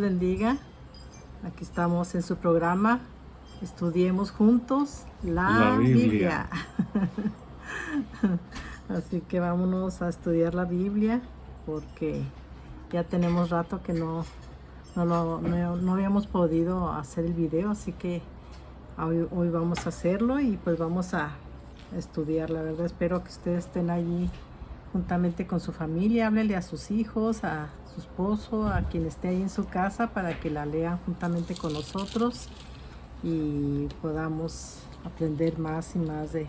Bendiga. Aquí estamos en su programa. Estudiemos juntos La la Biblia. Biblia. Así que vámonos a estudiar la Biblia porque ya tenemos rato que no habíamos podido hacer el video, así que hoy vamos a hacerlo y pues vamos a estudiar. La verdad espero que ustedes estén allí juntamente con su familia. Háblele a sus hijos, a su esposo, a quien esté ahí en su casa para que la lean juntamente con nosotros y podamos aprender más y más de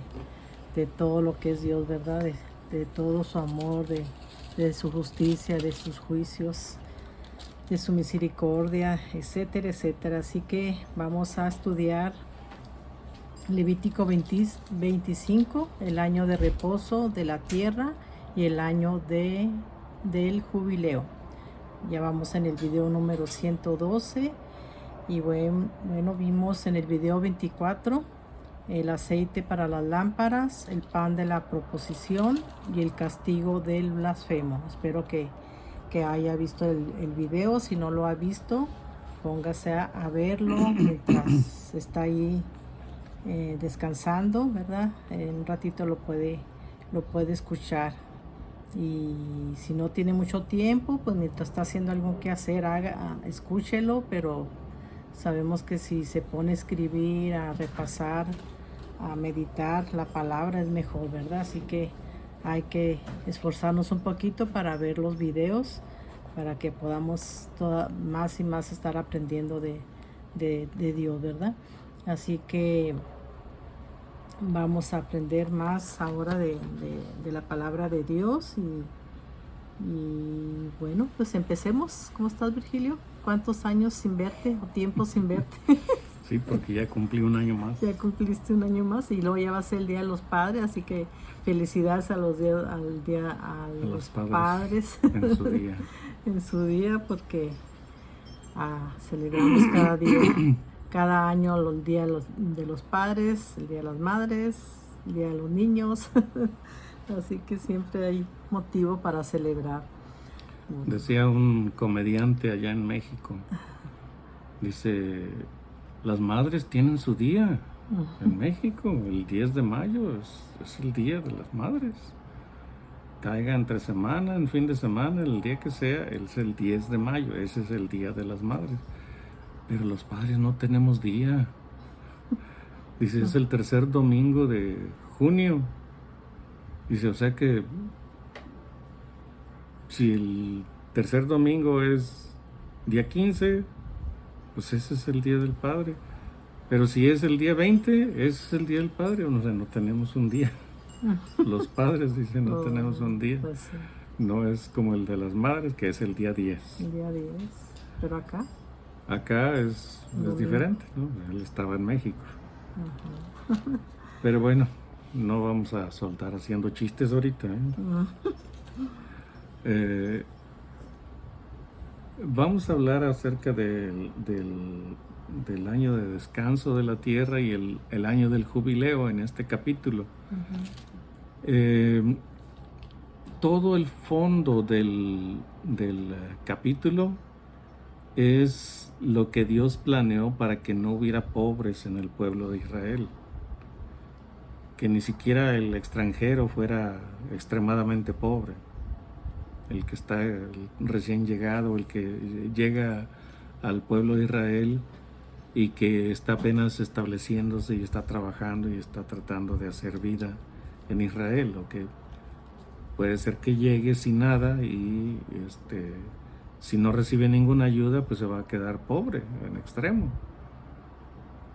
todo lo que es Dios, ¿verdad? De todo su amor, de su justicia, de sus juicios, de su misericordia, etcétera, etcétera. Así que vamos a estudiar Levítico 25, el año de reposo de la tierra y el año del jubileo. Ya vamos en el video número 112 y bueno, vimos en el video 24 el aceite para las lámparas, el pan de la proposición y el castigo del blasfemo. Espero que haya visto el video. Si no lo ha visto, póngase a verlo mientras está ahí descansando, ¿verdad? En un ratito lo puede escuchar. Y si no tiene mucho tiempo, pues mientras está haciendo algo que hacer, escúchelo, pero sabemos que si se pone a escribir, a repasar, a meditar la palabra es mejor, ¿verdad? Así que hay que esforzarnos un poquito para ver los videos, para que podamos más y más estar aprendiendo de Dios, ¿verdad? Así que vamos a aprender más ahora de la palabra de Dios y bueno, pues empecemos. ¿Cómo estás, Virgilio? ¿Cuántos años sin verte o tiempo sin verte? Sí, porque ya cumplí un año más. Ya cumpliste un año más y luego ya va a ser el Día de los Padres, así que felicidades a los los padres en su día. en su día, porque celebramos cada día, cada año el Día de los Padres, el Día de las Madres, el Día de los Niños. Así que siempre hay motivo para celebrar. Decía un comediante allá en México, dice, las madres tienen su día en México, el 10 de mayo es el Día de las Madres. Caiga entre semana, en fin de semana, el día que sea, es el 10 de mayo, ese es el Día de las Madres. Pero los padres no tenemos día. Dice, es el tercer domingo de junio. Dice, o sea que si el tercer domingo es día 15, pues ese es el Día del Padre. Pero si es el día 20, ese es el Día del Padre. O no sé, no tenemos un día. Los padres dicen, no tenemos un día. Pues sí. No es como el de las madres, que es el día 10. El día 10. Pero acá. Acá es diferente, ¿no? Él estaba en México. Pero bueno, no vamos a soltar haciendo chistes ahorita, ¿eh? Vamos a hablar acerca del año de descanso de la tierra y el año del jubileo en este capítulo. Todo el fondo del capítulo es lo que Dios planeó para que no hubiera pobres en el pueblo de Israel, que ni siquiera el extranjero fuera extremadamente pobre, el que está recién llegado, el que llega al pueblo de Israel y que está apenas estableciéndose y está trabajando y está tratando de hacer vida en Israel, o que puede ser que llegue sin nada y si no recibe ninguna ayuda, pues se va a quedar pobre en extremo.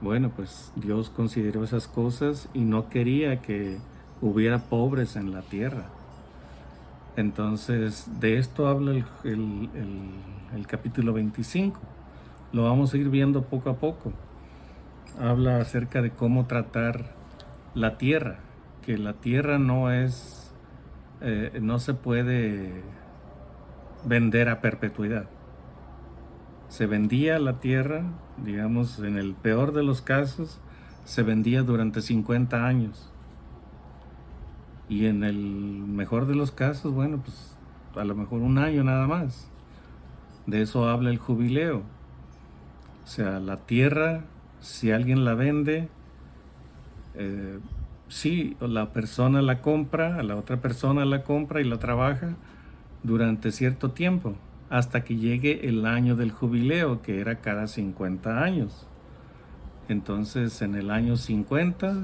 Bueno, pues Dios consideró esas cosas y no quería que hubiera pobres en la tierra. Entonces, de esto habla el capítulo 25. Lo vamos a ir viendo poco a poco. Habla acerca de cómo tratar la tierra, que la tierra no se puede vender a perpetuidad. Se vendía la tierra, digamos, en el peor de los casos, se vendía durante 50 años. Y en el mejor de los casos, bueno, pues a lo mejor un año nada más. De eso habla el jubileo. O sea, la tierra, si alguien la vende, sí, la persona la compra, la otra persona la compra y la trabaja durante cierto tiempo, hasta que llegue el año del jubileo, que era cada 50 años. Entonces, en el año 50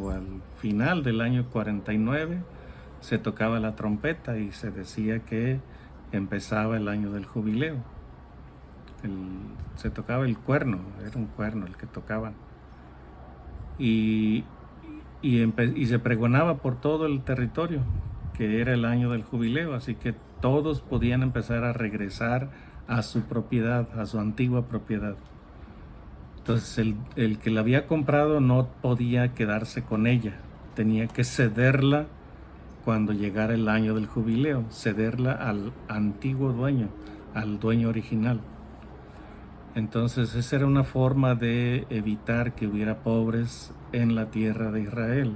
o al final del año 49, se tocaba la trompeta y se decía que empezaba el año del jubileo. Se tocaba el cuerno, era un cuerno el que tocaban. Y se pregonaba por todo el territorio que era el año del jubileo, así que todos podían empezar a regresar a su propiedad, a su antigua propiedad. Entonces el que la había comprado no podía quedarse con ella, tenía que cederla cuando llegara el año del jubileo, cederla al antiguo dueño, al dueño original. Entonces esa era una forma de evitar que hubiera pobres en la tierra de Israel.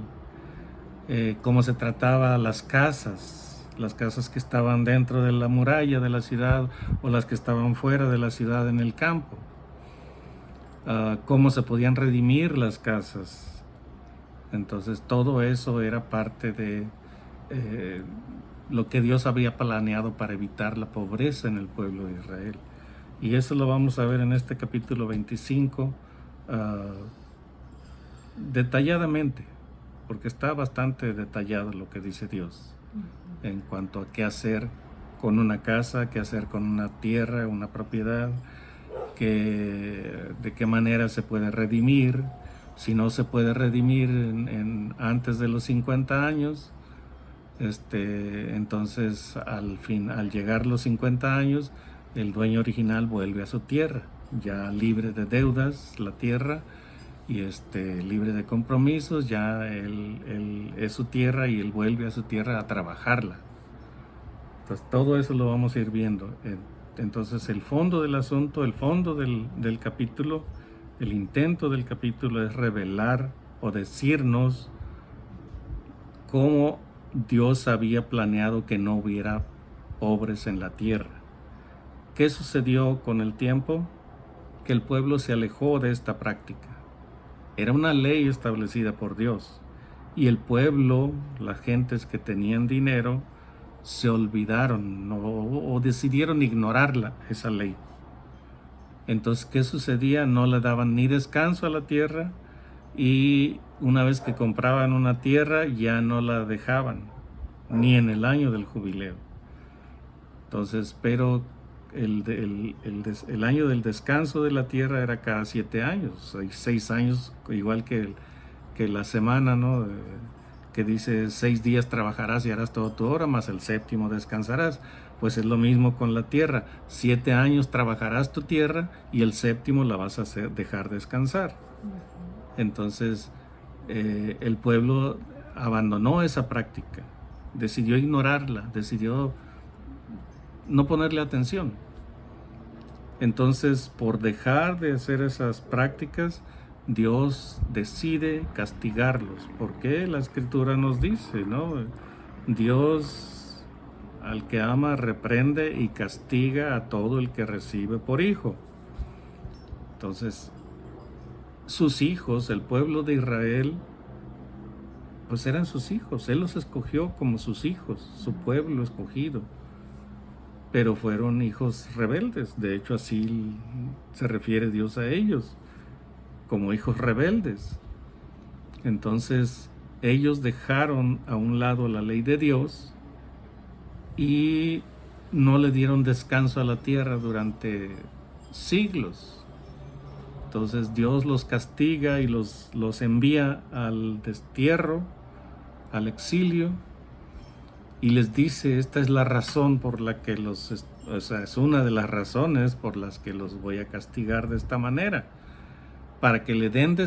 Cómo se trataba las casas que estaban dentro de la muralla de la ciudad o las que estaban fuera de la ciudad en el campo. Cómo se podían redimir las casas. Entonces todo eso era parte de lo que Dios había planeado para evitar la pobreza en el pueblo de Israel. Y eso lo vamos a ver en este capítulo 25 detalladamente, porque está bastante detallado lo que dice Dios en cuanto a qué hacer con una casa, qué hacer con una tierra, una propiedad, de qué manera se puede redimir. Si no se puede redimir antes de los 50 años, entonces al llegar los 50 años, el dueño original vuelve a su tierra, ya libre de deudas, la tierra, y libre de compromisos, ya él es su tierra y él vuelve a su tierra a trabajarla. Entonces todo eso lo vamos a ir viendo. Entonces el fondo del asunto, el fondo del capítulo, el intento del capítulo es revelar o decirnos cómo Dios había planeado que no hubiera pobres en la tierra. ¿Qué sucedió con el tiempo? Que el pueblo se alejó de esta práctica. Era una ley establecida por Dios. Y el pueblo, las gentes que tenían dinero, se olvidaron o decidieron ignorarla, esa ley. Entonces, ¿qué sucedía? No le daban ni descanso a la tierra, y una vez que compraban una tierra ya no la dejaban, ni en el año del jubileo. Entonces, pero el año del descanso de la tierra era cada 7 años, 6 años, igual que la semana, ¿no? Que dice 6 días trabajarás y harás toda tu obra, más el séptimo descansarás. Pues es lo mismo con la tierra. 7 años trabajarás tu tierra y el séptimo la vas a dejar descansar. Entonces el pueblo abandonó esa práctica, decidió ignorarla, decidió no ponerle atención. Entonces, por dejar de hacer esas prácticas, Dios decide castigarlos. Porque la Escritura nos dice, ¿no? Dios al que ama reprende y castiga a todo el que recibe por hijo. Entonces, sus hijos, el pueblo de Israel, pues eran sus hijos. Él los escogió como sus hijos, su pueblo escogido. Pero fueron hijos rebeldes. De hecho, así se refiere Dios a ellos, como hijos rebeldes. Entonces, ellos dejaron a un lado la ley de Dios y no le dieron descanso a la tierra durante siglos. Entonces, Dios los castiga y los envía al destierro, al exilio. Y les dice, esta es la razón por la que es una de las razones por las que los voy a castigar de esta manera. Para que le den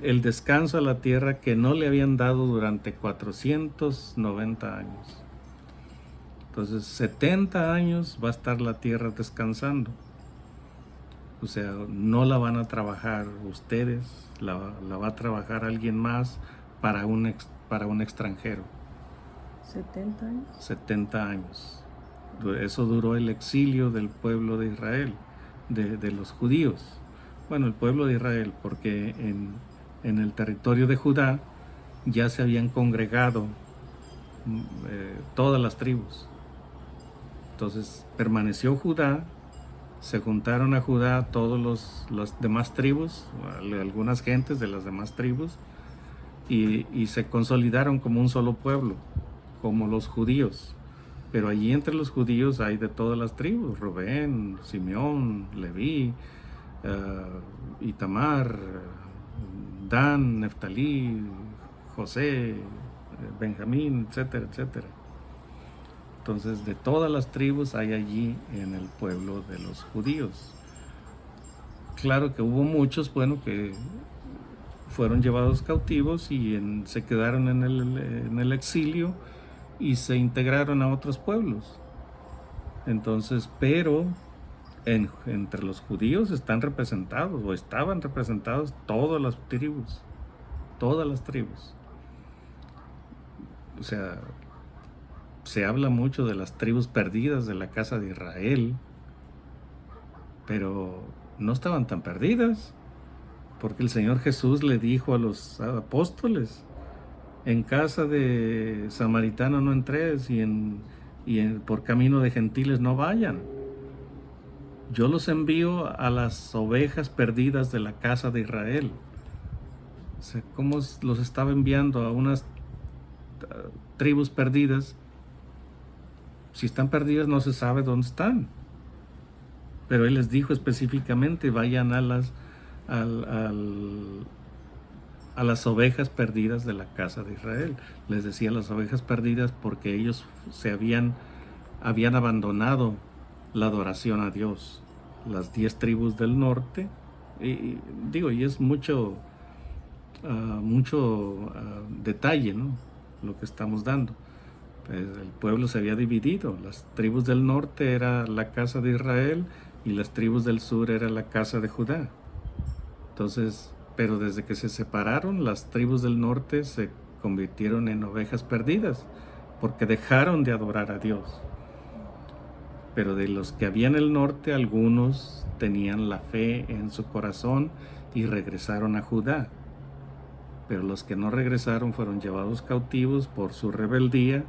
el descanso a la tierra que no le habían dado durante 490 años. Entonces, 70 años va a estar la tierra descansando. O sea, no la van a trabajar ustedes, la va a trabajar alguien más para un extranjero. 70 años. 70 años. Eso duró el exilio del pueblo de Israel, de los judíos. Bueno, el pueblo de Israel, porque en el territorio de Judá ya se habían congregado todas las tribus. Entonces permaneció Judá, se juntaron a Judá todos las demás tribus, algunas gentes de las demás tribus, y se consolidaron como un solo pueblo, como los judíos. Pero allí entre los judíos hay de todas las tribus: Rubén, Simeón, Leví, Itamar, Dan, Neftalí, José, Benjamín, etcétera, etcétera. Entonces, de todas las tribus hay allí en el pueblo de los judíos. Claro que hubo muchos, bueno, que fueron llevados cautivos y se quedaron en el exilio y se integraron a otros pueblos. Entonces, pero entre los judíos están representados, o estaban representados, todas las tribus. Todas las tribus. O sea, se habla mucho de las tribus perdidas de la casa de Israel, pero no estaban tan perdidas, porque el Señor Jesús le dijo a los apóstoles: en casa de samaritano no entres, por camino de gentiles no vayan. Yo los envío a las ovejas perdidas de la casa de Israel. O sea, ¿cómo los estaba enviando a unas tribus perdidas? Si están perdidas no se sabe dónde están. Pero Él les dijo específicamente: vayan a las ovejas perdidas de la casa de Israel. Les decía las ovejas perdidas porque ellos habían abandonado la adoración a Dios. Las 10 tribus del norte, y es mucho detalle, ¿no?, lo que estamos dando. Pues el pueblo se había dividido. Las tribus del norte era la casa de Israel y las tribus del sur era la casa de Judá. Entonces, pero desde que se separaron, las tribus del norte se convirtieron en ovejas perdidas porque dejaron de adorar a Dios. Pero de los que había en el norte, algunos tenían la fe en su corazón y regresaron a Judá. Pero los que no regresaron fueron llevados cautivos por su rebeldía,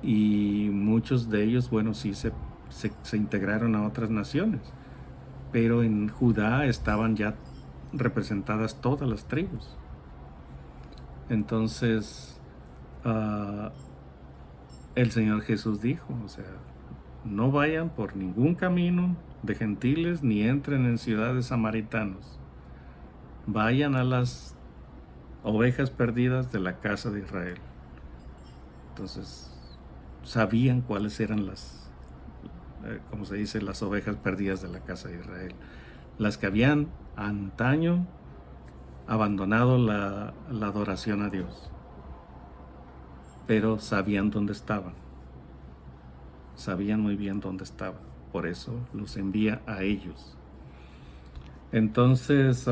y muchos de ellos, bueno, sí se integraron a otras naciones. Pero en Judá estaban ya representadas todas las tribus. Entonces, el Señor Jesús dijo, o sea, no vayan por ningún camino de gentiles ni entren en ciudades samaritanos. Vayan a las ovejas perdidas de la casa de Israel. Entonces, sabían cuáles eran las ovejas perdidas de la casa de Israel. Las que habían antaño abandonado la adoración a Dios, pero sabían dónde estaban. Sabían muy bien dónde estaban. Por eso los envía a ellos. Entonces,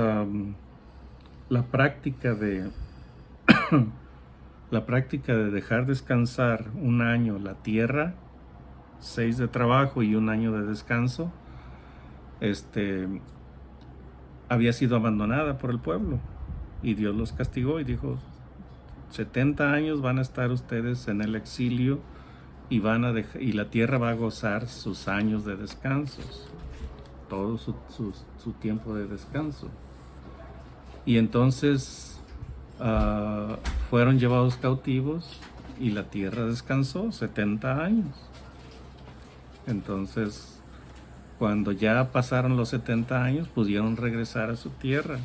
la práctica de dejar descansar un año la tierra, 6 de trabajo y un año de descanso, había sido abandonada por el pueblo, y Dios los castigó y dijo: 70 años van a estar ustedes en el exilio y la tierra va a gozar sus años de descansos, todo su tiempo de descanso. Y entonces fueron llevados cautivos y la tierra descansó 70 años. Entonces, cuando ya pasaron los 70 años, pudieron regresar a su tierra,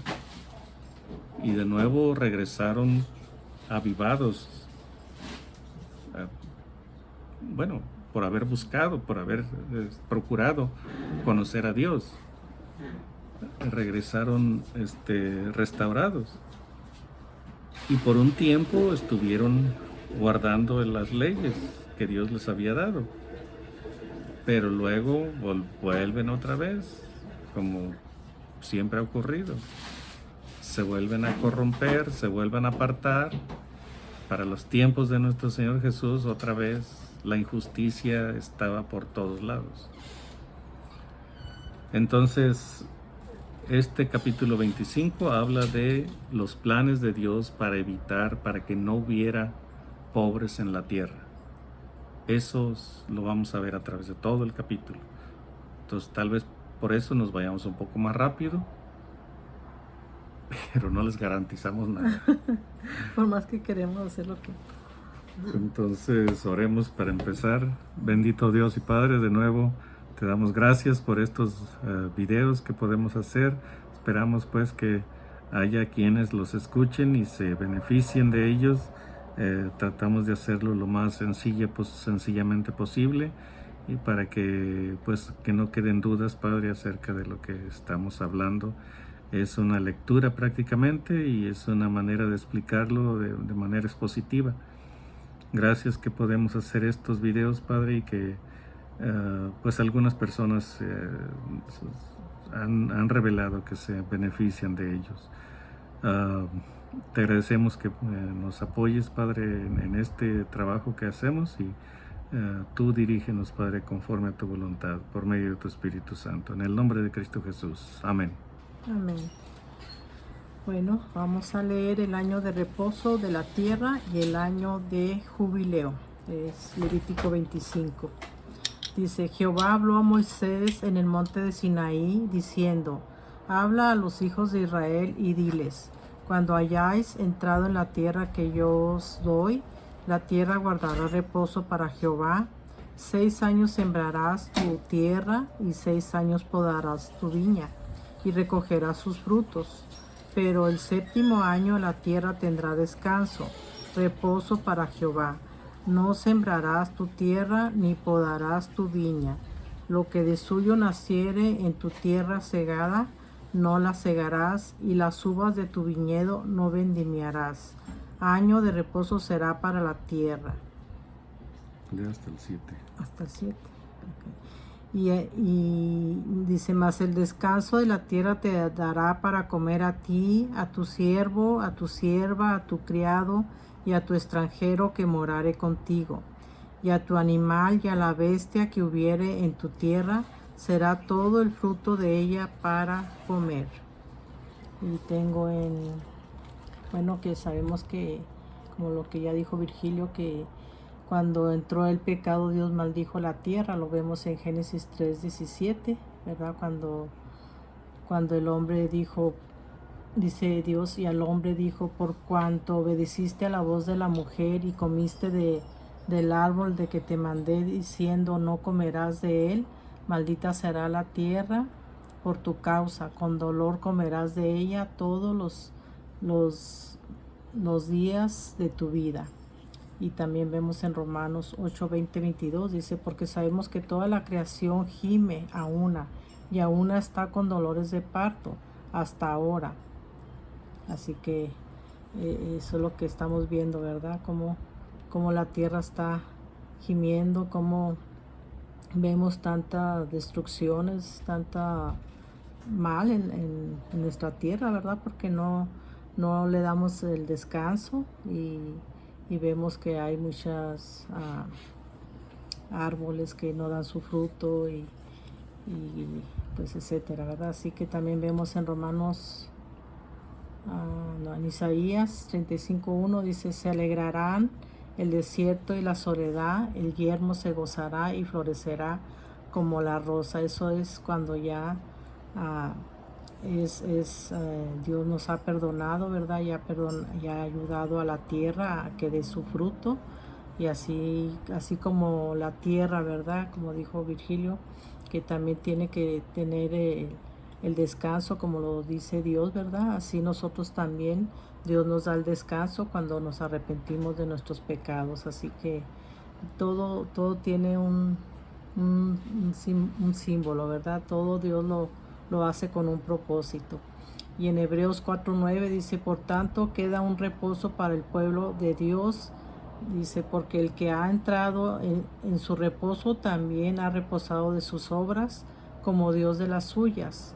y de nuevo regresaron avivados, por haber buscado, por haber procurado conocer a Dios. Regresaron restaurados, y por un tiempo estuvieron guardando las leyes que Dios les había dado, pero luego vuelven otra vez, como siempre ha ocurrido. Se vuelven a corromper, se vuelven a apartar. Para los tiempos de nuestro Señor Jesús, otra vez La injusticia estaba por todos lados. Entonces, este capítulo 25 habla de los planes de Dios para que no hubiera pobres en la tierra. Eso lo vamos a ver a través de todo el capítulo. Entonces, tal vez por eso nos vayamos un poco más rápido, pero no les garantizamos nada. Por más que queremos hacer lo que... Entonces, oremos para empezar. Bendito Dios y Padre, de nuevo te damos gracias por estos videos que podemos hacer. Esperamos pues que haya quienes los escuchen y se beneficien de ellos. Tratamos de hacerlo lo más sencillamente posible, y para que pues que no queden dudas, Padre, acerca de lo que estamos hablando. Es una lectura prácticamente y es una manera de explicarlo de manera expositiva. Gracias que podemos hacer estos videos, Padre, y que pues algunas personas han revelado que se benefician de ellos. Te agradecemos que nos apoyes, Padre, en este trabajo que hacemos, y tú dirígenos, Padre, conforme a tu voluntad, por medio de tu Espíritu Santo. En el nombre de Cristo Jesús. Amén. Amén. Bueno, vamos a leer el año de reposo de la tierra y el año de jubileo. Es Levítico 25. Dice: Jehová habló a Moisés en el monte de Sinaí, diciendo: habla a los hijos de Israel y diles: cuando hayáis entrado en la tierra que yo os doy, la tierra guardará reposo para Jehová. 6 años sembrarás tu tierra y 6 años podarás tu viña y recogerás sus frutos. Pero el 7º año la tierra tendrá descanso, reposo para Jehová. No sembrarás tu tierra ni podarás tu viña. Lo que de suyo naciere en tu tierra segada, no la segarás, y las uvas de tu viñedo no vendimiarás. Año de reposo será para la tierra. Hasta el 7. Hasta el 7. Y dice: mas el descanso de la tierra te dará para comer a ti, a tu siervo, a tu sierva, a tu criado y a tu extranjero que morare contigo, y a tu animal y a la bestia que hubiere en tu tierra, será todo el fruto de ella para comer. Y tengo que sabemos que, como lo que ya dijo Virgilio, que cuando entró el pecado, Dios maldijo la tierra. Lo vemos en Génesis 3:17, ¿verdad? Cuando el hombre dijo, dice Dios: y al hombre dijo: por cuanto obedeciste a la voz de la mujer y comiste del árbol de que te mandé, diciendo: no comerás de él, maldita será la tierra por tu causa, con dolor comerás de ella todos los días de tu vida. Y también vemos en Romanos 8:20-22, dice: porque sabemos que toda la creación gime a una, y a una está con dolores de parto hasta ahora. Así que eso es lo que estamos viendo, ¿verdad? Como la tierra está gimiendo, como vemos tantas destrucciones, tanta mal en nuestra tierra, ¿verdad? Porque no le damos el descanso, y vemos que hay muchos árboles que no dan su fruto, y pues etcétera, ¿verdad? Así que también vemos en Romanos, en Isaías 35:1, dice: se alegrarán el desierto y la soledad, el yermo se gozará y florecerá como la rosa. Eso es cuando ya Dios nos ha perdonado, ¿verdad? Ya ha ayudado a la tierra a que dé su fruto, y así como la tierra, ¿verdad? Como dijo Virgilio, que también tiene que tener el descanso, como lo dice Dios, ¿verdad? Así nosotros también, Dios nos da el descanso cuando nos arrepentimos de nuestros pecados. Así que todo tiene un símbolo, ¿verdad? Todo Dios lo hace con un propósito. Y en Hebreos 4:9 dice: por tanto queda un reposo para el pueblo de Dios. Dice: porque el que ha entrado en su reposo también ha reposado de sus obras, como Dios de las suyas.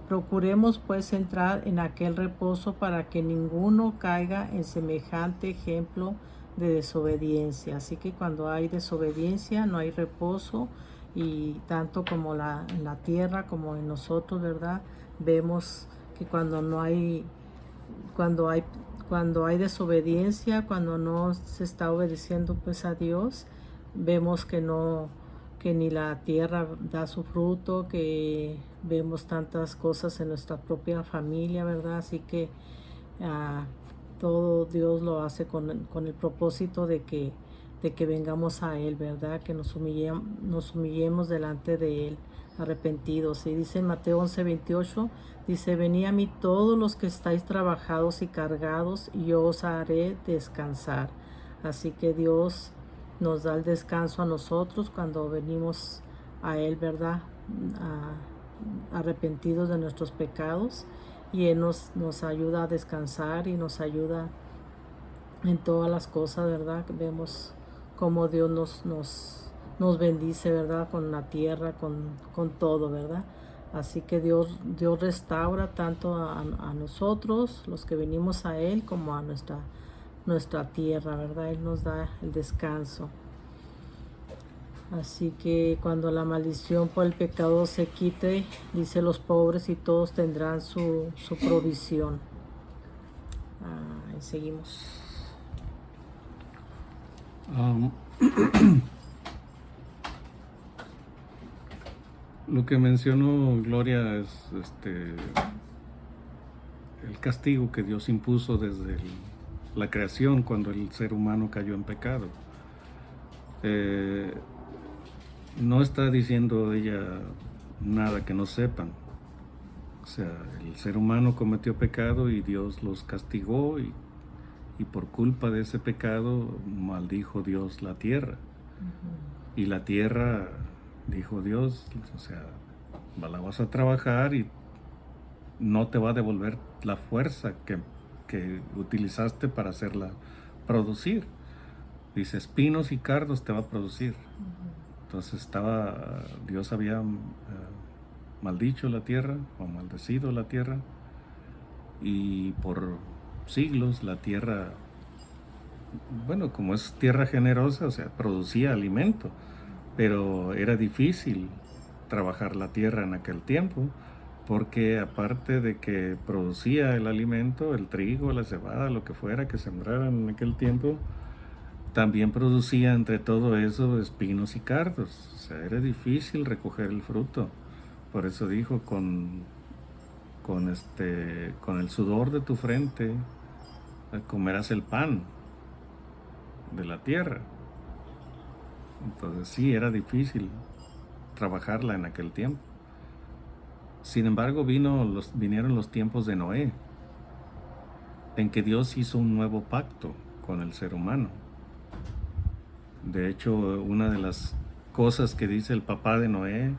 Procuremos pues entrar en aquel reposo, para que ninguno caiga en semejante ejemplo de desobediencia. Así que cuando hay desobediencia no hay reposo, y tanto como en la tierra como en nosotros, ¿verdad? Vemos que cuando hay, cuando hay desobediencia, cuando no se está obedeciendo pues a Dios, vemos que ni la tierra da su fruto, que vemos tantas cosas en nuestra propia familia, ¿verdad? Así que ah, todo Dios lo hace con el propósito de que vengamos a Él, ¿verdad? Que nos humillemos delante de Él, arrepentidos. Y dice en Mateo 11:28, dice: venid a mí todos los que estáis trabajados y cargados, y yo os haré descansar. Así que Dios nos da el descanso a nosotros cuando venimos a Él, ¿verdad? Arrepentidos de nuestros pecados, y Él nos ayuda a descansar y nos ayuda en todas las cosas, ¿verdad? Vemos cómo Dios nos bendice, ¿verdad? Con la tierra, con todo, ¿verdad? Así que Dios restaura tanto a nosotros, los que venimos a Él, como a nuestra tierra, ¿verdad? Él nos da el descanso. Así que cuando la maldición por el pecado se quite, dice: los pobres y todos tendrán su provisión. Y seguimos. Lo que mencionó Gloria es el castigo que Dios impuso desde la creación, cuando el ser humano cayó en pecado. No está diciendo ella nada que no sepan. O sea, el ser humano cometió pecado y Dios los castigó, y por culpa de ese pecado maldijo Dios la tierra. Y la tierra, dijo Dios, o sea, la vas a trabajar y no te va a devolver la fuerza que utilizaste para hacerla producir. Dice: espinos y cardos te va a producir. Entonces Dios había maldicho la tierra, o maldecido la tierra, y por siglos la tierra, bueno, como es tierra generosa, o sea, producía alimento, pero era difícil trabajar la tierra en aquel tiempo, porque aparte de que producía el alimento, el trigo, la cebada, lo que fuera que sembraran en aquel tiempo, también producía entre todo eso espinos y cardos. O sea, era difícil recoger el fruto. Por eso dijo: con el sudor de tu frente comerás el pan de la tierra. Entonces sí, era difícil trabajarla en aquel tiempo. Sin embargo, vinieron los tiempos de Noé, en que Dios hizo un nuevo pacto con el ser humano. De hecho, una de las cosas que dice el papá de Noé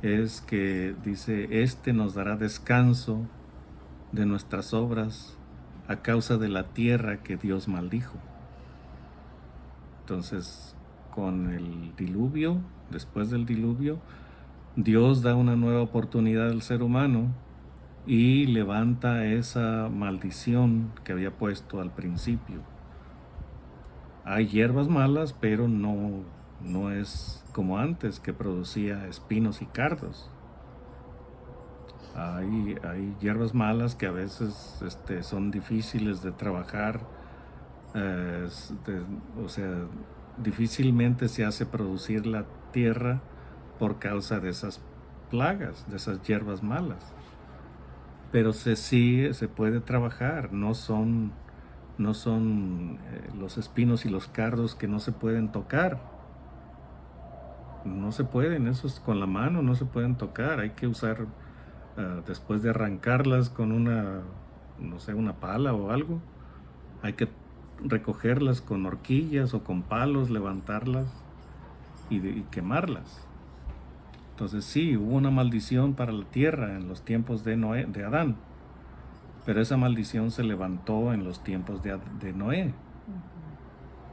es que dice: nos dará descanso de nuestras obras a causa de la tierra que Dios maldijo. Entonces, con el diluvio, después del diluvio, Dios da una nueva oportunidad al ser humano y levanta esa maldición que había puesto al principio. Hay hierbas malas, pero no es como antes, que producía espinos y cardos. Hay hierbas malas que a veces son difíciles de trabajar, o sea, difícilmente se hace producir la tierra por causa de esas plagas, de esas hierbas malas. Pero sí se puede trabajar, no son los espinos y los cardos que no se pueden tocar. No se pueden, esos con la mano no se pueden tocar. Hay que usar, después de arrancarlas con una pala o algo, hay que recogerlas con horquillas o con palos, levantarlas y quemarlas. Entonces sí, hubo una maldición para la tierra en los tiempos de Adán, pero esa maldición se levantó en los tiempos de Noé.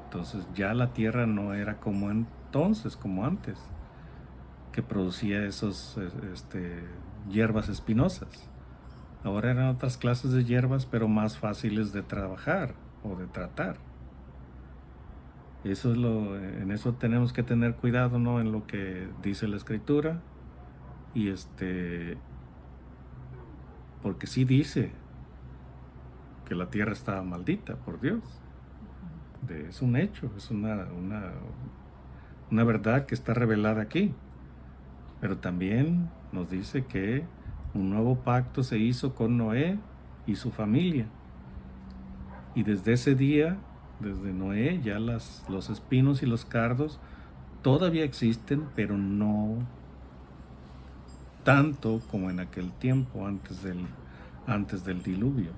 Entonces ya la tierra no era como antes, que producía esos hierbas espinosas. Ahora eran otras clases de hierbas, pero más fáciles de trabajar o de tratar. Eso es en eso tenemos que tener cuidado, ¿no? En lo que dice la Escritura. Y porque sí dice que la tierra estaba maldita por Dios. Es un hecho, es una verdad que está revelada aquí. Pero también nos dice que un nuevo pacto se hizo con Noé y su familia. Y desde ese día, desde Noé, ya los espinos y los cardos todavía existen, pero no tanto como en aquel tiempo antes del diluvio.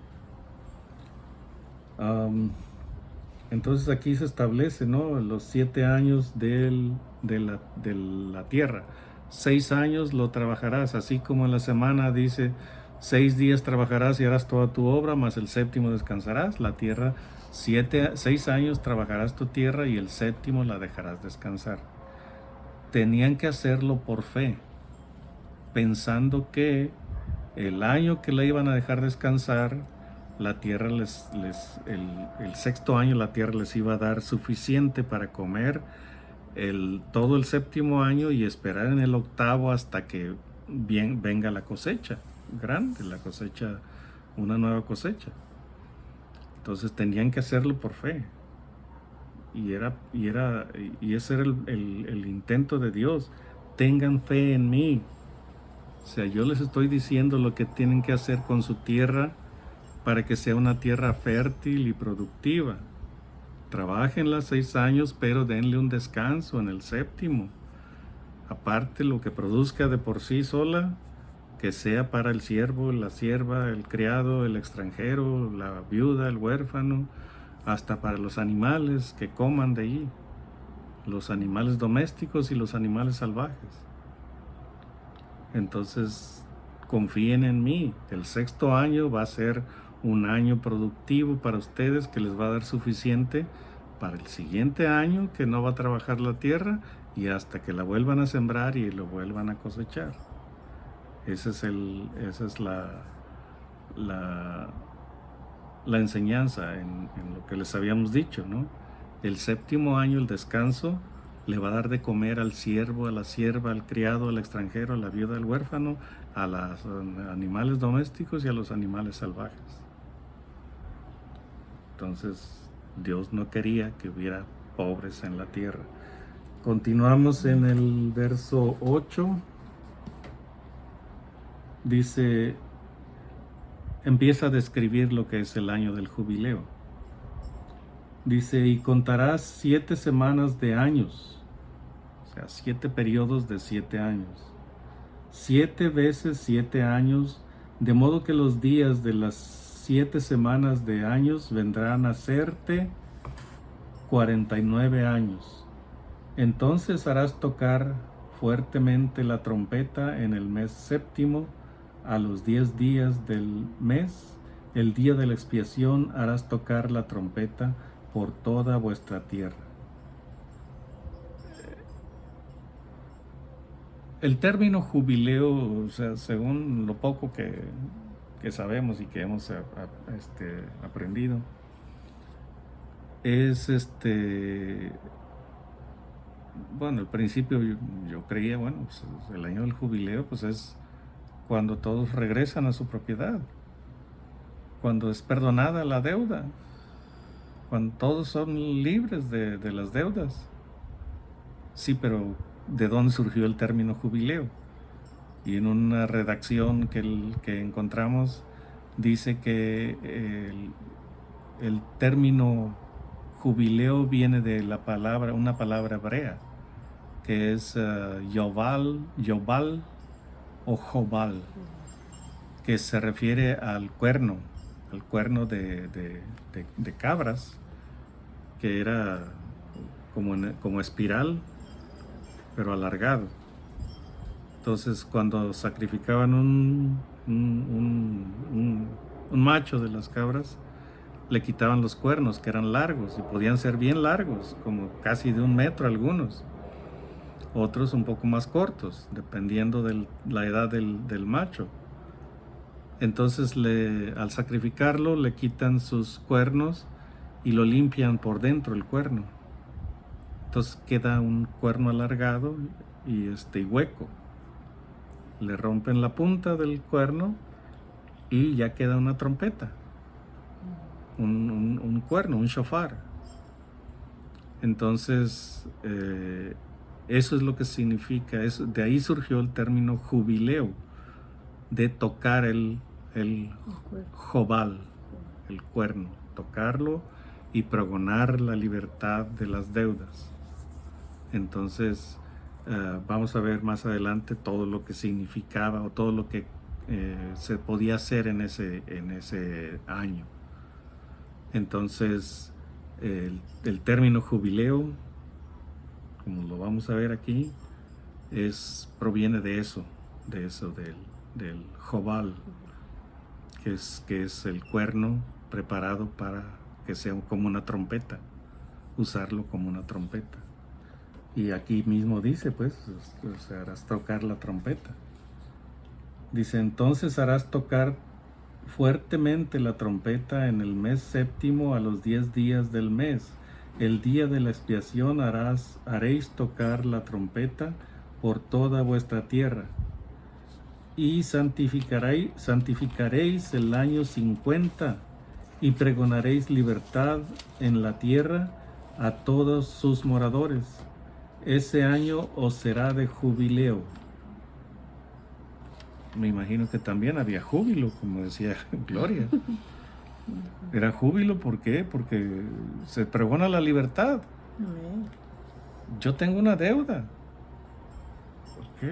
Entonces aquí se establece, ¿no? Los 7 años de la tierra. 6 años lo trabajarás, así como en la semana dice, 6 días trabajarás y harás toda tu obra, mas el séptimo descansarás. La tierra, 6 años trabajarás tu tierra y el séptimo la dejarás descansar. Tenían que hacerlo por fe, pensando que el año que la iban a dejar descansar, la tierra el 6.º año la tierra les iba a dar suficiente para comer todo el 7.º año y esperar en el 8.º hasta que venga la cosecha grande, la cosecha, una nueva cosecha. Entonces tenían que hacerlo por fe. Y ese era el intento de Dios. Tengan fe en mí. O sea, yo les estoy diciendo lo que tienen que hacer con su tierra para que sea una tierra fértil y productiva. Trabajenla 6 años, pero denle un descanso en el 7.º. Aparte, lo que produzca de por sí sola, que sea para el siervo, la sierva, el criado, el extranjero, la viuda, el huérfano, hasta para los animales que coman de allí, los animales domésticos y los animales salvajes. Entonces, confíen en mí. El 6.º año va a ser un año productivo para ustedes que les va a dar suficiente para el siguiente año, que no va a trabajar la tierra, y hasta que la vuelvan a sembrar y lo vuelvan a cosechar. Esa es la enseñanza en lo que les habíamos dicho, ¿no? El 7.º año, el descanso, le va a dar de comer al siervo, a la sierva, al criado, al extranjero, a la viuda, al huérfano, a los animales domésticos y a los animales salvajes. Entonces, Dios no quería que hubiera pobres en la tierra. Continuamos en el verso 8. Dice, empieza a describir lo que es el año del jubileo. Dice, y contarás 7 semanas de años, o sea, 7 periodos de 7 años. 7 veces 7 años, de modo que los días de las 7 semanas de años vendrán a serte 49 años. Entonces harás tocar fuertemente la trompeta en el mes 7.º, a los 10 días del mes, el día de la expiación, harás tocar la trompeta por toda vuestra tierra. El término jubileo, o sea, según lo poco que sabemos y que hemos aprendido, es bueno, al principio yo creía, bueno, pues el año del jubileo pues es cuando todos regresan a su propiedad, cuando es perdonada la deuda, cuando todos son libres de las deudas. Sí, pero ¿de dónde surgió el término jubileo? Y en una redacción que encontramos dice que el término jubileo viene de una palabra hebrea, que es yobal o jobal, que se refiere al cuerno de cabras, que era como espiral, pero alargado. Entonces, cuando sacrificaban un macho de las cabras, le quitaban los cuernos, que eran largos, y podían ser bien largos, como casi de 1 metro algunos. Otros un poco más cortos, dependiendo de la edad del macho. Entonces, al sacrificarlo, le quitan sus cuernos y lo limpian por dentro el cuerno. Entonces queda un cuerno alargado y hueco. Le rompen la punta del cuerno y ya queda una trompeta, un cuerno, un shofar. Entonces, eso es lo que significa, de ahí surgió el término jubileo, de tocar el jobal, el cuerno, tocarlo y pregonar la libertad de las deudas. Entonces, vamos a ver más adelante todo lo que significaba o todo lo que se podía hacer en ese año. Entonces, el término jubileo, como lo vamos a ver aquí, proviene de eso, del jobal, que es el cuerno preparado para que sea como una trompeta, usarlo como una trompeta. Y aquí mismo dice, pues, harás tocar la trompeta. Dice, entonces harás tocar fuertemente la trompeta en el mes séptimo a los 10 días del mes. El día de la expiación haréis tocar la trompeta por toda vuestra tierra. Y santificaréis el año 50 y pregonaréis libertad en la tierra a todos sus moradores. Ese año os será de jubileo. Me imagino que también había júbilo, como decía Gloria. Era júbilo, ¿por qué? Porque se pregona la libertad. Yo tengo una deuda. Ok,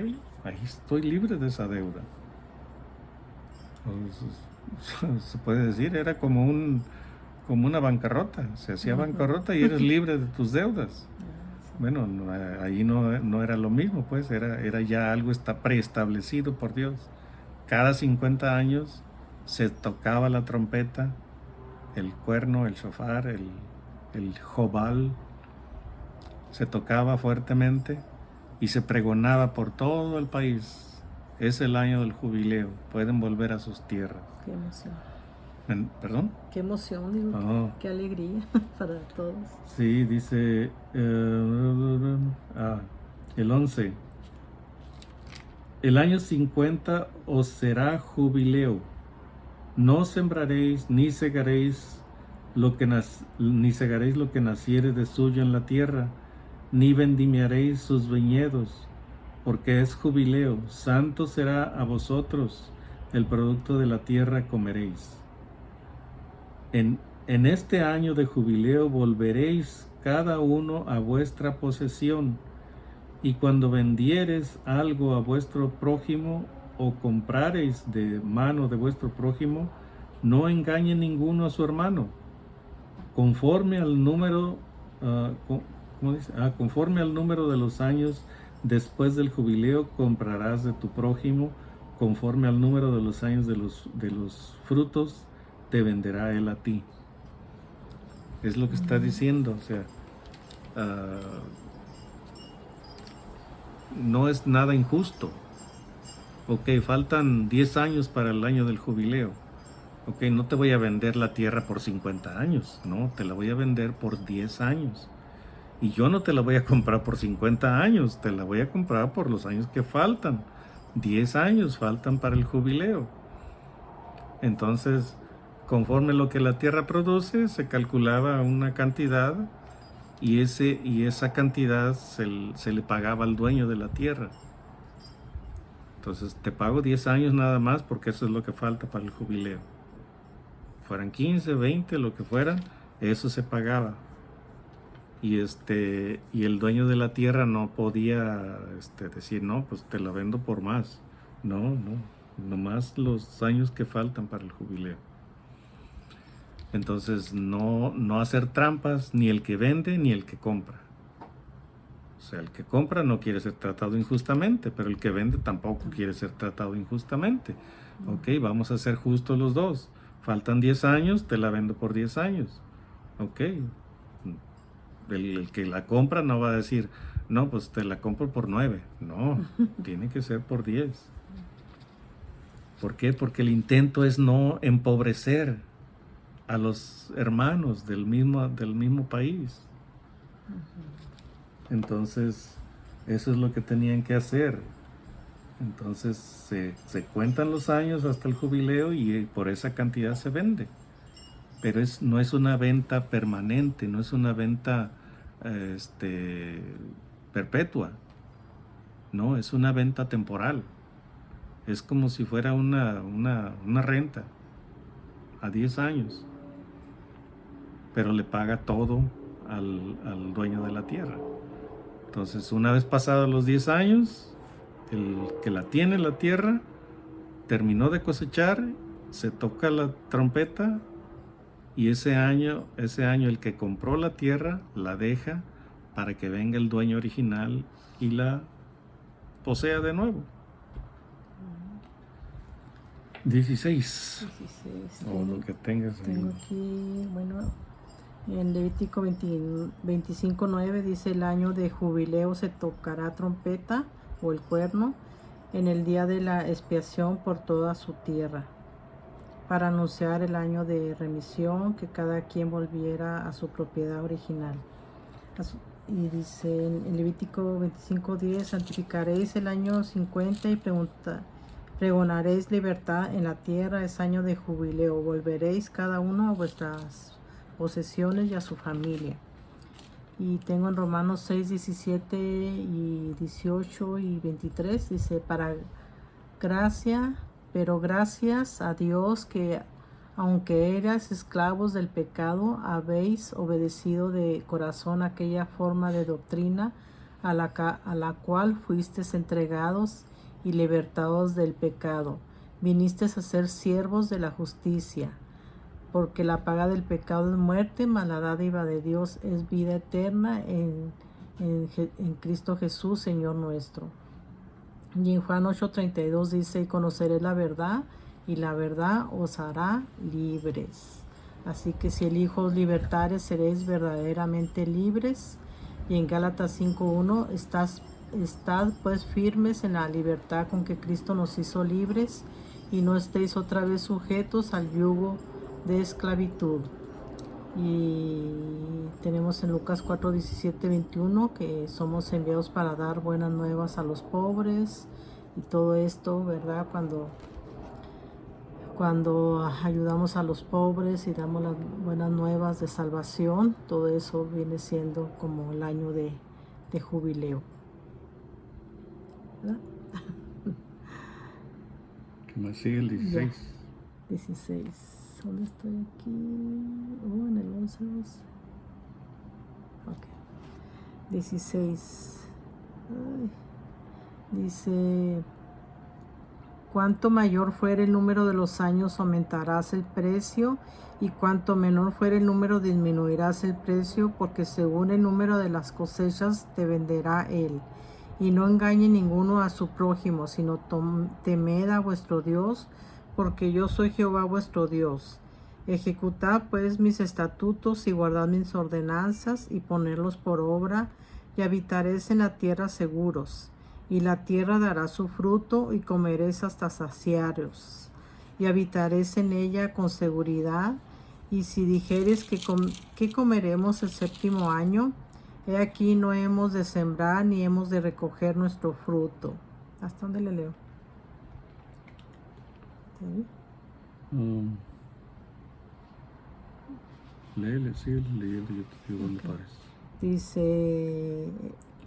ahí estoy libre de esa deuda. Se puede decir, era como una bancarrota. Se hacía bancarrota y eres libre de tus deudas. Bueno, ahí no era lo mismo, pues era ya algo preestablecido por Dios. Cada 50 años se tocaba la trompeta, el cuerno, el shofar, el jobal, se tocaba fuertemente y se pregonaba por todo el país. Es el año del jubileo, pueden volver a sus tierras. Qué emoción. ¿Perdón? Qué emoción, digo, qué alegría para todos. Sí, dice el 11. El año 50 os será jubileo. No sembraréis ni segaréis lo que naciere de suyo en la tierra, ni vendimiaréis sus viñedos, porque es jubileo. Santo será a vosotros, el producto de la tierra comeréis. En este año de jubileo volveréis cada uno a vuestra posesión, y cuando vendiereis algo a vuestro prójimo o comprareis de mano de vuestro prójimo, no engañe ninguno a su hermano. Conforme al número, conforme al número de los años después del jubileo comprarás de tu prójimo, conforme al número de los años de los frutos te venderá él a ti. Es lo que está diciendo, o sea, no es nada injusto. Ok, faltan 10 años para el año del jubileo. Ok, no te voy a vender la tierra por 50 años, no, te la voy a vender por 10 años. Y yo no te la voy a comprar por 50 años, te la voy a comprar por los años que faltan. 10 años faltan para el jubileo. Entonces, conforme lo que la tierra produce, se calculaba una cantidad y esa cantidad se le pagaba al dueño de la tierra. Entonces, te pago 10 años nada más porque eso es lo que falta para el jubileo. Fueran 15, 20, lo que fueran, eso se pagaba. Y el dueño de la tierra no podía decir, no, pues te la vendo por más. No, nomás los años que faltan para el jubileo. Entonces, no hacer trampas, ni el que vende ni el que compra. O sea, el que compra no quiere ser tratado injustamente, pero el que vende tampoco quiere ser tratado injustamente. Ok, vamos a ser justos los dos. Faltan 10 años, te la vendo por 10 años. Ok. El que la compra no va a decir, no, pues te la compro por 9. No, tiene que ser por 10. ¿Por qué? Porque el intento es no empobrecer a los hermanos del mismo país. Entonces, eso es lo que tenían que hacer. Entonces, se cuentan los años hasta el jubileo y por esa cantidad se vende. Pero no es una venta permanente, no es una venta perpetua. No, es una venta temporal. Es como si fuera una renta a 10 años. Pero le paga todo al dueño de la tierra. Entonces, una vez pasados los 10 años, el que la tiene la tierra terminó de cosechar, se toca la trompeta y ese año el que compró la tierra la deja para que venga el dueño original y la posea de nuevo. 16. 16. O lo que tengas ahí. Tengo aquí, bueno, en Levítico 25:9 dice: el año de jubileo se tocará trompeta o el cuerno en el día de la expiación por toda su tierra, para anunciar el año de remisión, que cada quien volviera a su propiedad original. Y dice en Levítico 25:10: santificaréis el año 50 y pregonaréis libertad en la tierra, es año de jubileo, volveréis cada uno a vuestras posesiones y a su familia. Y tengo en Romanos 6, 17 y 18 y 23, dice: pero gracias a Dios que, aunque eras esclavos del pecado, habéis obedecido de corazón aquella forma de doctrina a la cual fuisteis entregados y libertados del pecado. Vinisteis a ser siervos de la justicia, porque la paga del pecado es muerte, mas la dádiva de Dios es vida eterna en Cristo Jesús, Señor nuestro. Y en Juan 8:32 dice: y conoceréis la verdad, y la verdad os hará libres. Así que si el Hijo os libertare, seréis verdaderamente libres. Y en Gálatas 5:1: estad pues firmes en la libertad con que Cristo nos hizo libres, y no estéis otra vez sujetos al yugo de esclavitud. Y tenemos en Lucas 4:17-21 que somos enviados para dar buenas nuevas a los pobres y todo esto, ¿verdad? Cuando ayudamos a los pobres y damos las buenas nuevas de salvación, todo eso viene siendo como el año de jubileo, ¿verdad? ¿Qué más sigue el 16? 16. ¿Dónde estoy aquí? En el 11. Ok. 16. Dice: cuanto mayor fuere el número de los años, aumentarás el precio, y cuanto menor fuere el número, disminuirás el precio, porque según el número de las cosechas te venderá él. Y no engañe ninguno a su prójimo, sino temed a vuestro Dios, porque yo soy Jehová vuestro Dios. Ejecutad pues mis estatutos y guardad mis ordenanzas y ponedlos por obra, y habitaréis en la tierra seguros. Y la tierra dará su fruto, y comeréis hasta saciaros, y habitaréis en ella con seguridad. Y si dijeres que comeremos el séptimo año, he aquí no hemos de sembrar ni hemos de recoger nuestro fruto. ¿Hasta dónde le leo? ¿Sí? Sigue leyendo, yo te digo dónde pares. Dice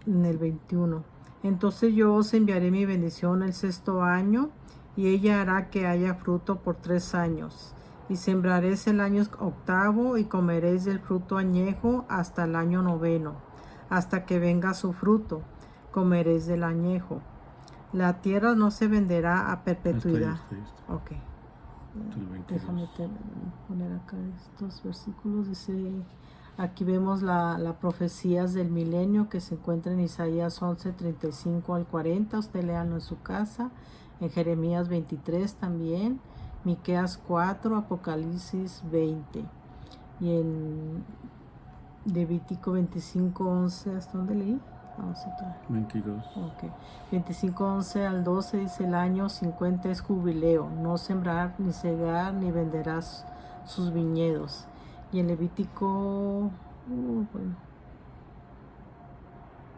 en el 21: entonces yo os enviaré mi bendición el sexto año, y ella hará que haya fruto por 3 años. Y sembraréis el año octavo, y comeréis del fruto añejo hasta el año noveno. Hasta que venga su fruto, comeréis del añejo. La tierra no se venderá a perpetuidad. Hasta ahí. Ok. Déjame poner acá estos versículos. Dice, aquí vemos la profecías del milenio que se encuentra en Isaías 11:35-40. Usted léanlo en su casa. En Jeremías 23 también. Miqueas 4, Apocalipsis 20. Y en Levítico 25:11, ¿hasta dónde leí? 22. Ok. 25:11-12 dice: el año 50 es jubileo, no sembrar, ni cegar, ni venderás sus viñedos. Y en Levítico,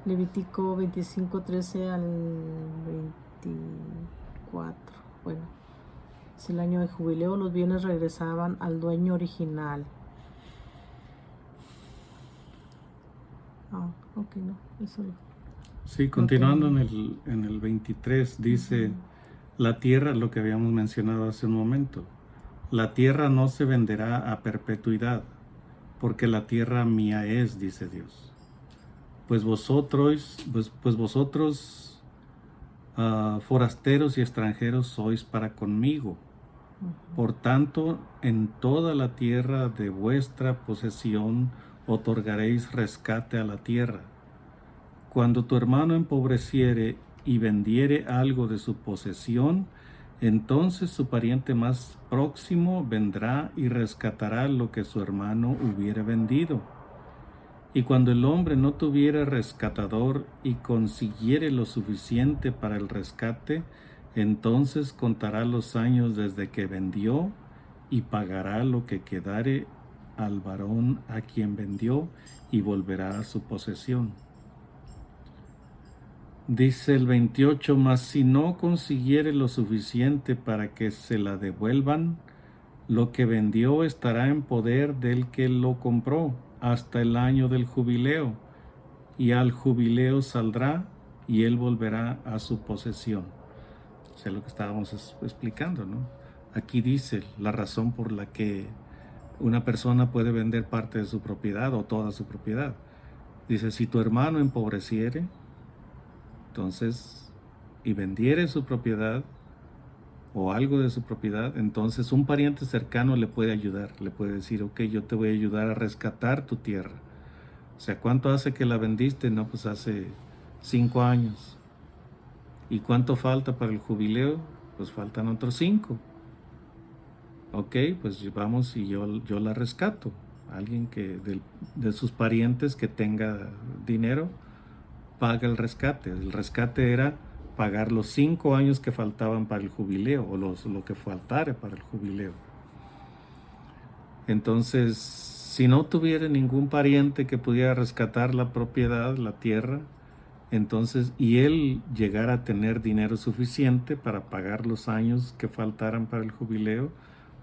Levítico 25, 13 al 24. Bueno, es el año de jubileo, los bienes regresaban al dueño original. Ok, no, eso no. Sí, continuando en el 23, dice, la tierra, lo que habíamos mencionado hace un momento, la tierra no se venderá a perpetuidad, porque la tierra mía es, dice Dios. Pues vosotros, forasteros y extranjeros sois para conmigo. Por tanto, en toda la tierra de vuestra posesión otorgaréis rescate a la tierra. Cuando tu hermano empobreciere y vendiere algo de su posesión, entonces su pariente más próximo vendrá y rescatará lo que su hermano hubiere vendido. Y cuando el hombre no tuviere rescatador y consiguiere lo suficiente para el rescate, entonces contará los años desde que vendió y pagará lo que quedare al varón a quien vendió y volverá a su posesión. Dice el 28, mas si no consiguiere lo suficiente para que se la devuelvan, lo que vendió estará en poder del que lo compró hasta el año del jubileo, y al jubileo saldrá y él volverá a su posesión. O sea, lo que estábamos explicando, ¿no? Aquí dice la razón por la que una persona puede vender parte de su propiedad o toda su propiedad. Dice, si tu hermano empobreciere, entonces, y vendiere su propiedad o algo de su propiedad, entonces un pariente cercano le puede ayudar, le puede decir, ok, yo te voy a ayudar a rescatar tu tierra. O sea, ¿cuánto hace que la vendiste? No, pues hace 5 años. ¿Y cuánto falta para el jubileo? Pues faltan otros 5. Ok, pues vamos y yo la rescato. Alguien que de sus parientes que tenga dinero, paga el rescate. El rescate era pagar los 5 años que faltaban para el jubileo o lo que faltara para el jubileo. Entonces, si no tuviera ningún pariente que pudiera rescatar la propiedad, la tierra, entonces, y él llegara a tener dinero suficiente para pagar los años que faltaran para el jubileo,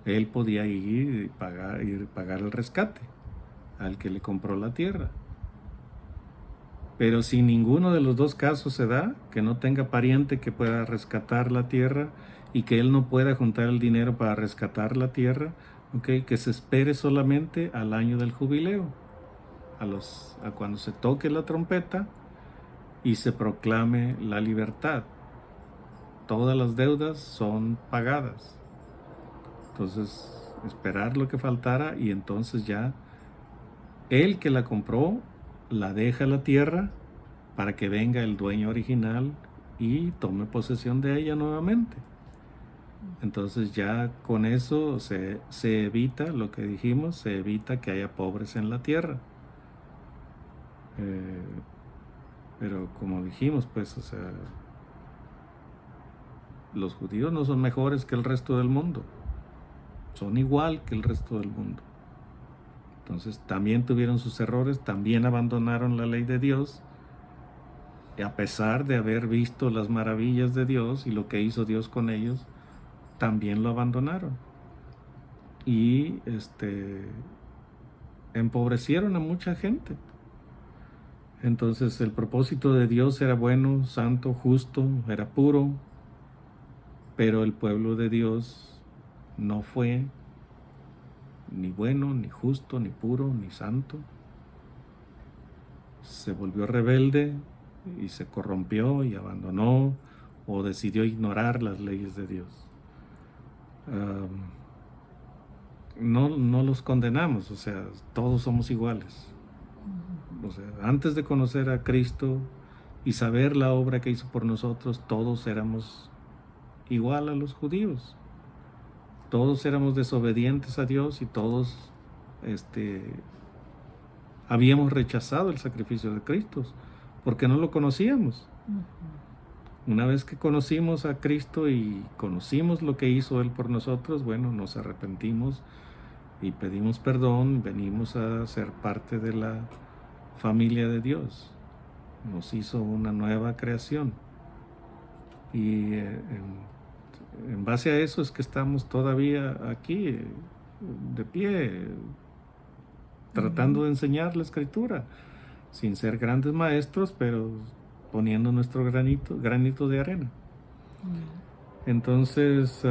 él podía ir y pagar el rescate al que le compró la tierra. Pero si ninguno de los dos casos se da, que no tenga pariente que pueda rescatar la tierra y que él no pueda juntar el dinero para rescatar la tierra, okay, que se espere solamente al año del jubileo, a cuando se toque la trompeta y se proclame la libertad. Todas las deudas son pagadas. Entonces, esperar lo que faltara y entonces ya el que la compró la deja la tierra para que venga el dueño original y tome posesión de ella nuevamente. Entonces ya con eso se evita lo que dijimos, se evita que haya pobres en la tierra. Pero como dijimos, pues, o sea, los judíos no son mejores que el resto del mundo, son igual que el resto del mundo. Entonces también tuvieron sus errores, también abandonaron la ley de Dios, y a pesar de haber visto las maravillas de Dios y lo que hizo Dios con ellos, también lo abandonaron. Y empobrecieron a mucha gente. Entonces el propósito de Dios era bueno, santo, justo, era puro, pero el pueblo de Dios no fue ni bueno, ni justo, ni puro, ni santo. Se volvió rebelde y se corrompió y abandonó o decidió ignorar las leyes de Dios. No los condenamos, o sea, todos somos iguales. O sea, antes de conocer a Cristo y saber la obra que hizo por nosotros, todos éramos igual a los judíos. Todos éramos desobedientes a Dios y todos habíamos rechazado el sacrificio de Cristo porque no lo conocíamos. Una vez que conocimos a Cristo y conocimos lo que hizo Él por nosotros, bueno, nos arrepentimos y pedimos perdón, venimos a ser parte de la familia de Dios. nos hizo una nueva creación. Y en base a eso es que estamos todavía aquí, de pie, tratando de enseñar la escritura, sin ser grandes maestros, pero poniendo nuestro granito de arena. Entonces,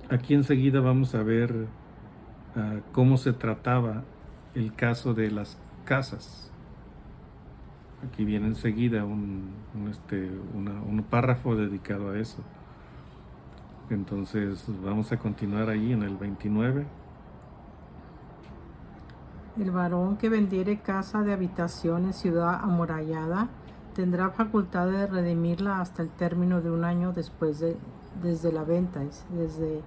aquí enseguida vamos a ver cómo se trataba el caso de las casas. Aquí viene enseguida un párrafo dedicado a eso. Entonces vamos a continuar ahí en el 29. El varón que vendiere casa de habitación en ciudad amurallada tendrá facultad de redimirla hasta el término de un año desde la venta. Desde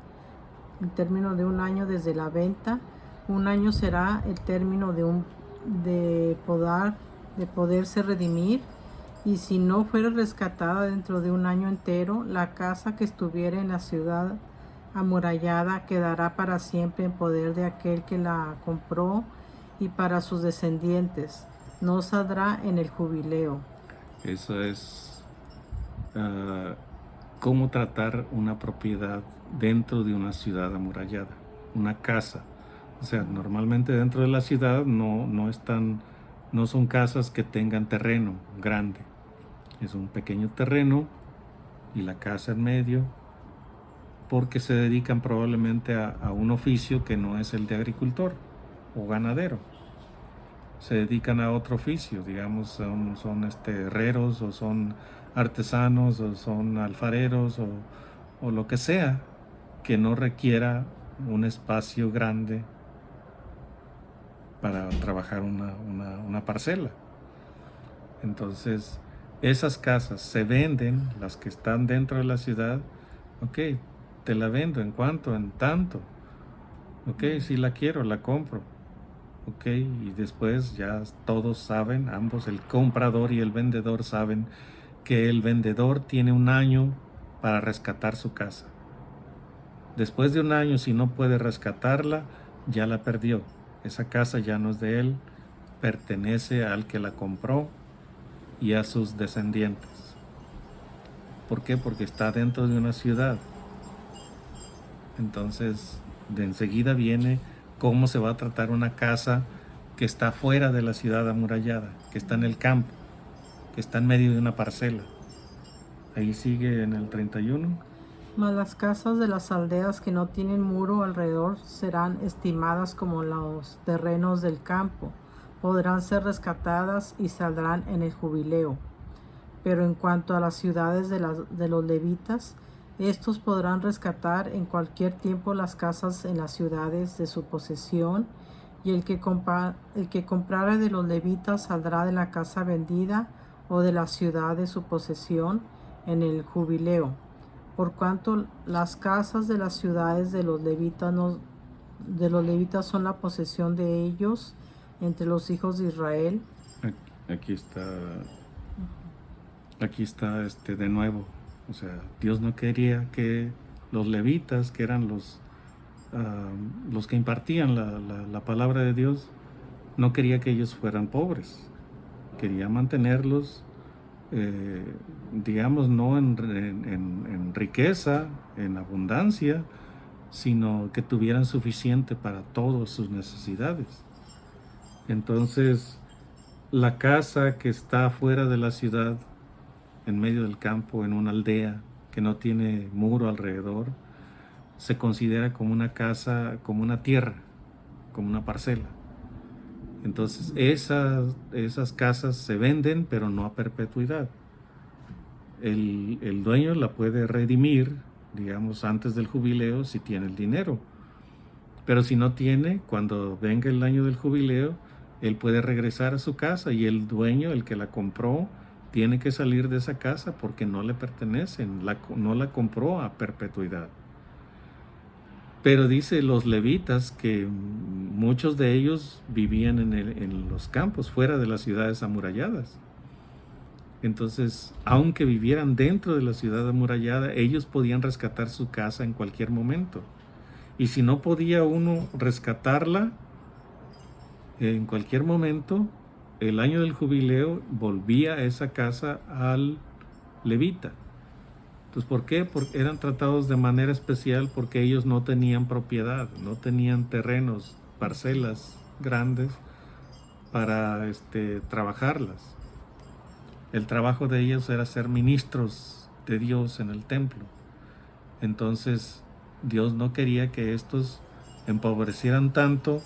el término de un año desde la venta. Un año será el término de poderse redimir, y si no fuera rescatada dentro de un año entero, la casa que estuviera en la ciudad amurallada quedará para siempre en poder de aquel que la compró y para sus descendientes. No saldrá en el jubileo. Eso es cómo tratar una propiedad dentro de una ciudad amurallada, una casa. O sea, normalmente dentro de la ciudad no son casas que tengan terreno grande. Es un pequeño terreno y la casa en medio, porque se dedican probablemente a un oficio que no es el de agricultor o ganadero. Se dedican a otro oficio, digamos, son herreros, o son artesanos, o son alfareros, o lo que sea que no requiera un espacio grande para trabajar una parcela. Entonces, esas casas se venden, las que están dentro de la ciudad. Ok, te la vendo, ¿en cuánto? En tanto. Ok, si la quiero, la compro. Ok, y después ya todos saben, ambos, el comprador y el vendedor, saben que el vendedor tiene un año para rescatar su casa. Después de un año, si no puede rescatarla, ya la perdió. Esa casa ya no es de él, pertenece al que la compró y a sus descendientes. ¿Por qué? Porque está dentro de una ciudad. Entonces, de enseguida viene cómo se va a tratar una casa que está fuera de la ciudad amurallada, que está en el campo, que está en medio de una parcela. Ahí sigue en el 31. Mas las casas de las aldeas que no tienen muro alrededor serán estimadas como los terrenos del campo. Podrán ser rescatadas y saldrán en el jubileo. Pero en cuanto a las ciudades de los levitas, estos podrán rescatar en cualquier tiempo las casas en las ciudades de su posesión, y el que comprara de los levitas saldrá de la casa vendida o de la ciudad de su posesión en el jubileo. Por cuanto las casas de las ciudades de los levitas son la posesión de ellos entre los hijos de Israel. Aquí está de nuevo. O sea, Dios no quería que los levitas, que eran los que impartían la palabra de Dios, no quería que ellos fueran pobres. Quería mantenerlos, digamos, no en riqueza, en abundancia, sino que tuvieran suficiente para todas sus necesidades. Entonces, la casa que está fuera de la ciudad, en medio del campo, en una aldea que no tiene muro alrededor, se considera como una casa, como una tierra, como una parcela. Entonces esas casas se venden, pero no a perpetuidad. El dueño la puede redimir, digamos, antes del jubileo, si tiene el dinero. Pero si no tiene, cuando venga el año del jubileo, él puede regresar a su casa, y el dueño, el que la compró, tiene que salir de esa casa porque no le pertenece, no la compró a perpetuidad. Pero dice los levitas que muchos de ellos vivían en los campos, fuera de las ciudades amuralladas. Entonces, aunque vivieran dentro de la ciudad amurallada, ellos podían rescatar su casa en cualquier momento. Y si no podía uno rescatarla, En cualquier momento, el año del jubileo volvía esa casa al levita. Entonces, ¿por qué? Porque eran tratados de manera especial porque ellos no tenían propiedad, no tenían terrenos, parcelas grandes para trabajarlas. El trabajo de ellos era ser ministros de Dios en el templo. Entonces, Dios no quería que estos empobrecieran tanto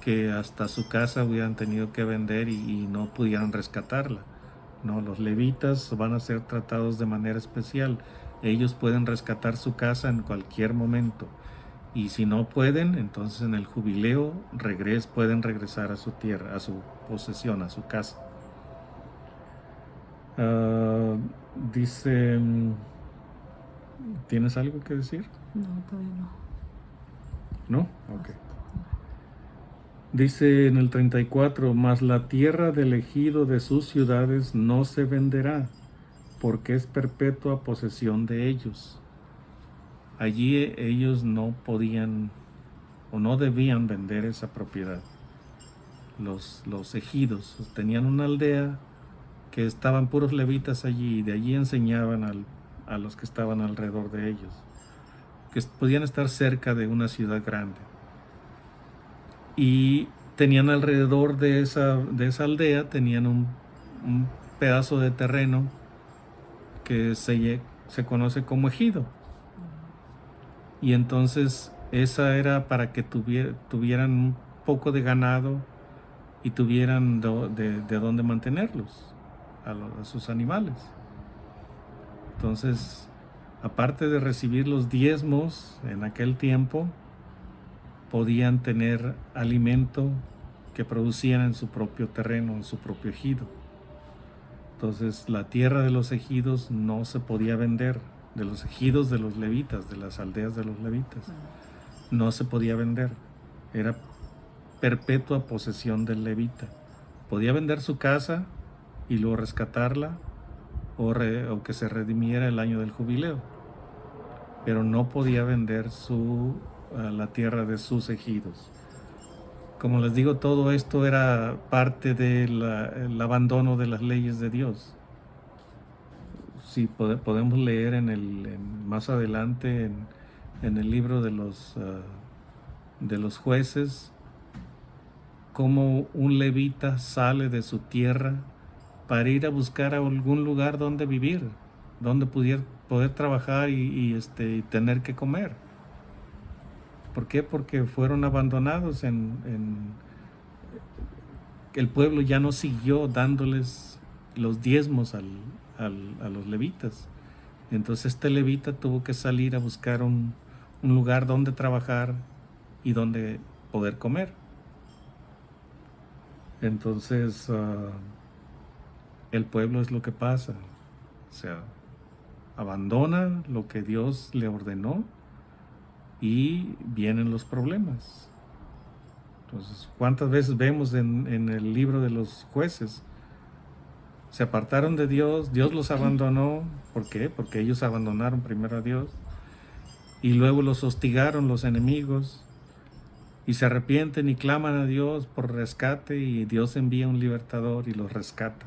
que hasta su casa hubieran tenido que vender y no pudieran rescatarla. No, los levitas van a ser tratados de manera especial. Ellos pueden rescatar su casa en cualquier momento. Y si no pueden, entonces en el jubileo pueden regresar a su tierra, a su posesión, a su casa. Dice, ¿tienes algo que decir? No, todavía ¿No? no. Ok. Dice en el 34, mas la tierra del ejido de sus ciudades no se venderá, porque es perpetua posesión de ellos. Allí ellos no podían o no debían vender esa propiedad. Los ejidos tenían una aldea que estaban puros levitas allí, y de allí enseñaban a los que estaban alrededor de ellos, que podían estar cerca de una ciudad grande. Y tenían alrededor de esa aldea, tenían un pedazo de terreno que se conoce como ejido. Y entonces esa era para que tuvieran un poco de ganado y tuvieran de dónde mantenerlos, a sus animales. Entonces, aparte de recibir los diezmos en aquel tiempo, podían tener alimento que producían en su propio terreno, en su propio ejido. Entonces, la tierra de los ejidos no se podía vender, de los ejidos de los levitas, de las aldeas de los levitas. No se podía vender. Era perpetua posesión del levita. Podía vender su casa y luego rescatarla o que se redimiera el año del jubileo. Pero no podía vender la tierra de sus ejidos. Como les digo, todo esto era parte del abandono de las leyes de Dios. Sí, podemos leer más adelante en el libro de los jueces, cómo un levita sale de su tierra para ir a buscar a algún lugar donde vivir, donde poder trabajar y tener que comer. ¿Por qué? Porque fueron abandonados. El pueblo ya no siguió dándoles los diezmos a los levitas. Entonces este levita tuvo que salir a buscar un lugar donde trabajar y donde poder comer. Entonces el pueblo es lo que pasa. O sea, abandona lo que Dios le ordenó y vienen los problemas. Entonces, ¿cuántas veces vemos en el libro de los jueces? Se apartaron de Dios, Dios los abandonó. ¿Por qué? Porque ellos abandonaron primero a Dios y luego los hostigaron los enemigos y se arrepienten y claman a Dios por rescate y Dios envía un libertador y los rescata.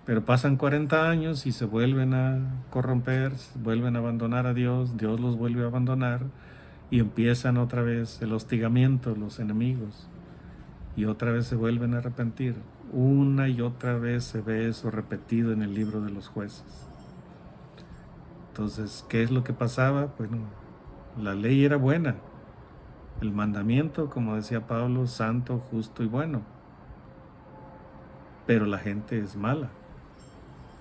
Pero pasan 40 años y se vuelven a corromper, vuelven a abandonar a Dios, Dios los vuelve a abandonar y empiezan otra vez el hostigamiento, los enemigos, y otra vez se vuelven a arrepentir. Una y otra vez se ve eso repetido en el libro de los jueces. Entonces, ¿qué es lo que pasaba? Bueno, la ley era buena, el mandamiento, como decía Pablo, santo, justo y bueno, pero la gente es mala.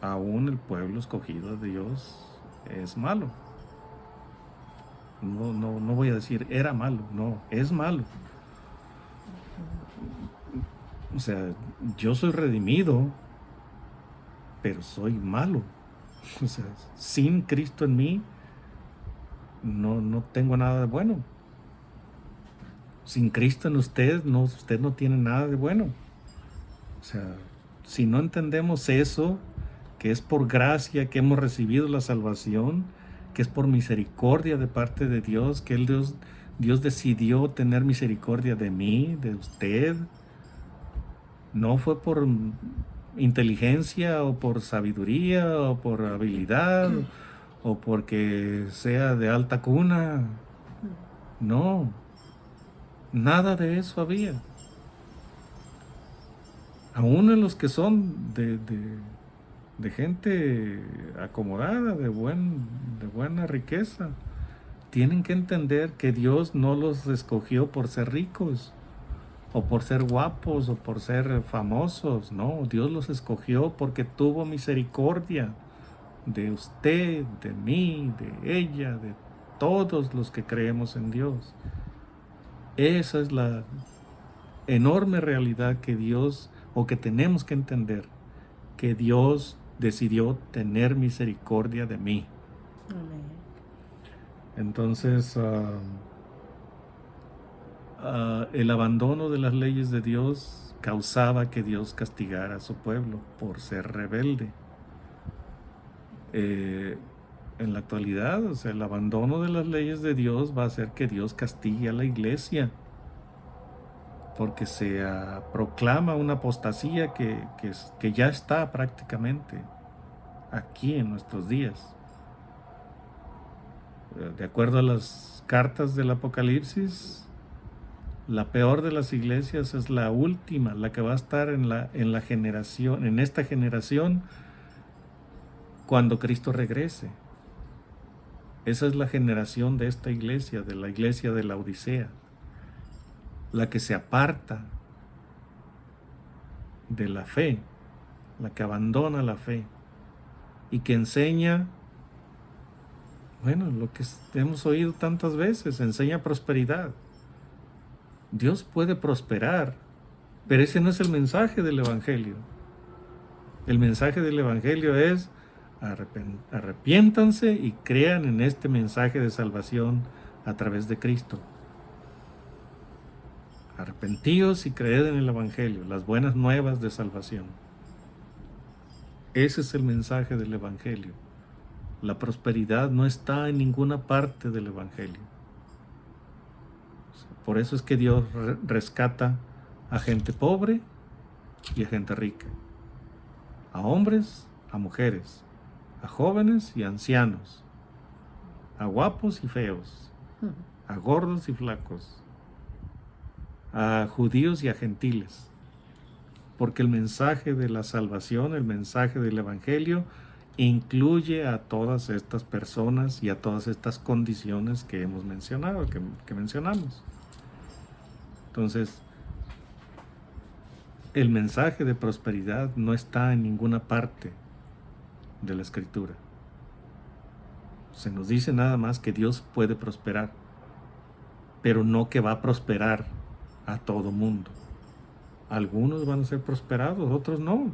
Aún el pueblo escogido de Dios es malo. No voy a decir era malo, no, es malo. O sea, yo soy redimido, pero soy malo. O sea, sin Cristo en mí, no tengo nada de bueno. Sin Cristo en usted no tiene nada de bueno. O sea, si no entendemos eso, que es por gracia que hemos recibido la salvación, que es por misericordia de parte de Dios, que Dios Dios decidió tener misericordia de mí, de usted. No fue por inteligencia o por sabiduría o por habilidad o porque sea de alta cuna. No, nada de eso había. Aún en los que son de gente acomodada, de buena riqueza, tienen que entender que Dios no los escogió por ser ricos, o por ser guapos, o por ser famosos. No, Dios los escogió porque tuvo misericordia de usted, de mí, de ella, de todos los que creemos en Dios. Esa es la enorme realidad que Dios, o que tenemos que entender, que Dios decidió tener misericordia de mí. Amén. Entonces, el abandono de las leyes de Dios causaba que Dios castigara a su pueblo por ser rebelde. En la actualidad, o sea, el abandono de las leyes de Dios va a hacer que Dios castigue a la iglesia, porque se proclama una apostasía que ya está prácticamente aquí en nuestros días. De acuerdo a las cartas del Apocalipsis, la peor de las iglesias es la última, la que va a estar en esta generación, cuando Cristo regrese. Esa es la generación de esta iglesia, de la iglesia de la Odisea, la que se aparta de la fe, la que abandona la fe y que enseña, bueno, lo que hemos oído tantas veces, enseña prosperidad. Dios puede prosperar, pero ese no es el mensaje del Evangelio. El mensaje del Evangelio es: arrepiéntanse y crean en este mensaje de salvación a través de Cristo. Arrepentíos y creed en el Evangelio, las buenas nuevas de salvación. Ese es el mensaje del Evangelio. La prosperidad no está en ninguna parte del Evangelio. Por eso es que Dios rescata a gente pobre y a gente rica, a hombres, a mujeres, a jóvenes y ancianos, a guapos y feos, a gordos y flacos, a judíos y a gentiles, porque el mensaje de la salvación, el mensaje del Evangelio, incluye a todas estas personas y a todas estas condiciones que hemos mencionado, que mencionamos. Entonces, el mensaje de prosperidad no está en ninguna parte de la Escritura. Se nos dice nada más que Dios puede prosperar, pero no que va a prosperar a todo mundo. Algunos van a ser prosperados, otros no.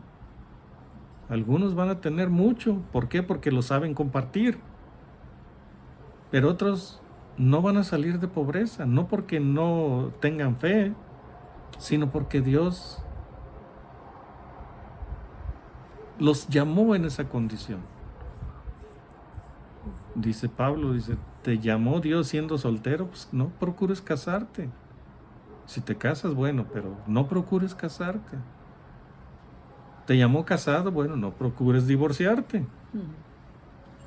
Algunos van a tener mucho. ¿Por qué? Porque lo saben compartir. Pero otros no van a salir de pobreza, no porque no tengan fe, sino porque Dios los llamó en esa condición. Dice Pablo, te llamó Dios siendo soltero, pues no procures casarte. Si te casas, bueno, pero no procures casarte. Te llamó casado, bueno, no procures divorciarte.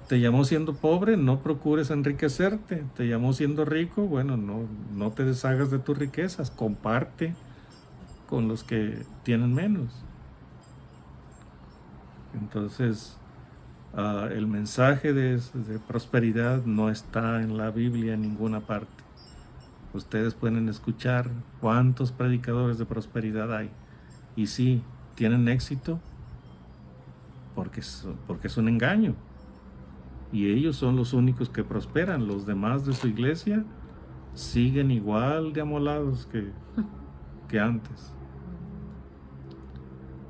Te llamó siendo pobre, no procures enriquecerte. Te llamó siendo rico, bueno, no te deshagas de tus riquezas, comparte con los que tienen menos. Entonces, el mensaje de prosperidad no está en la Biblia en ninguna parte. Ustedes pueden escuchar cuántos predicadores de prosperidad hay. Y sí, tienen éxito porque es un engaño. Y ellos son los únicos que prosperan. Los demás de su iglesia siguen igual de amolados que antes.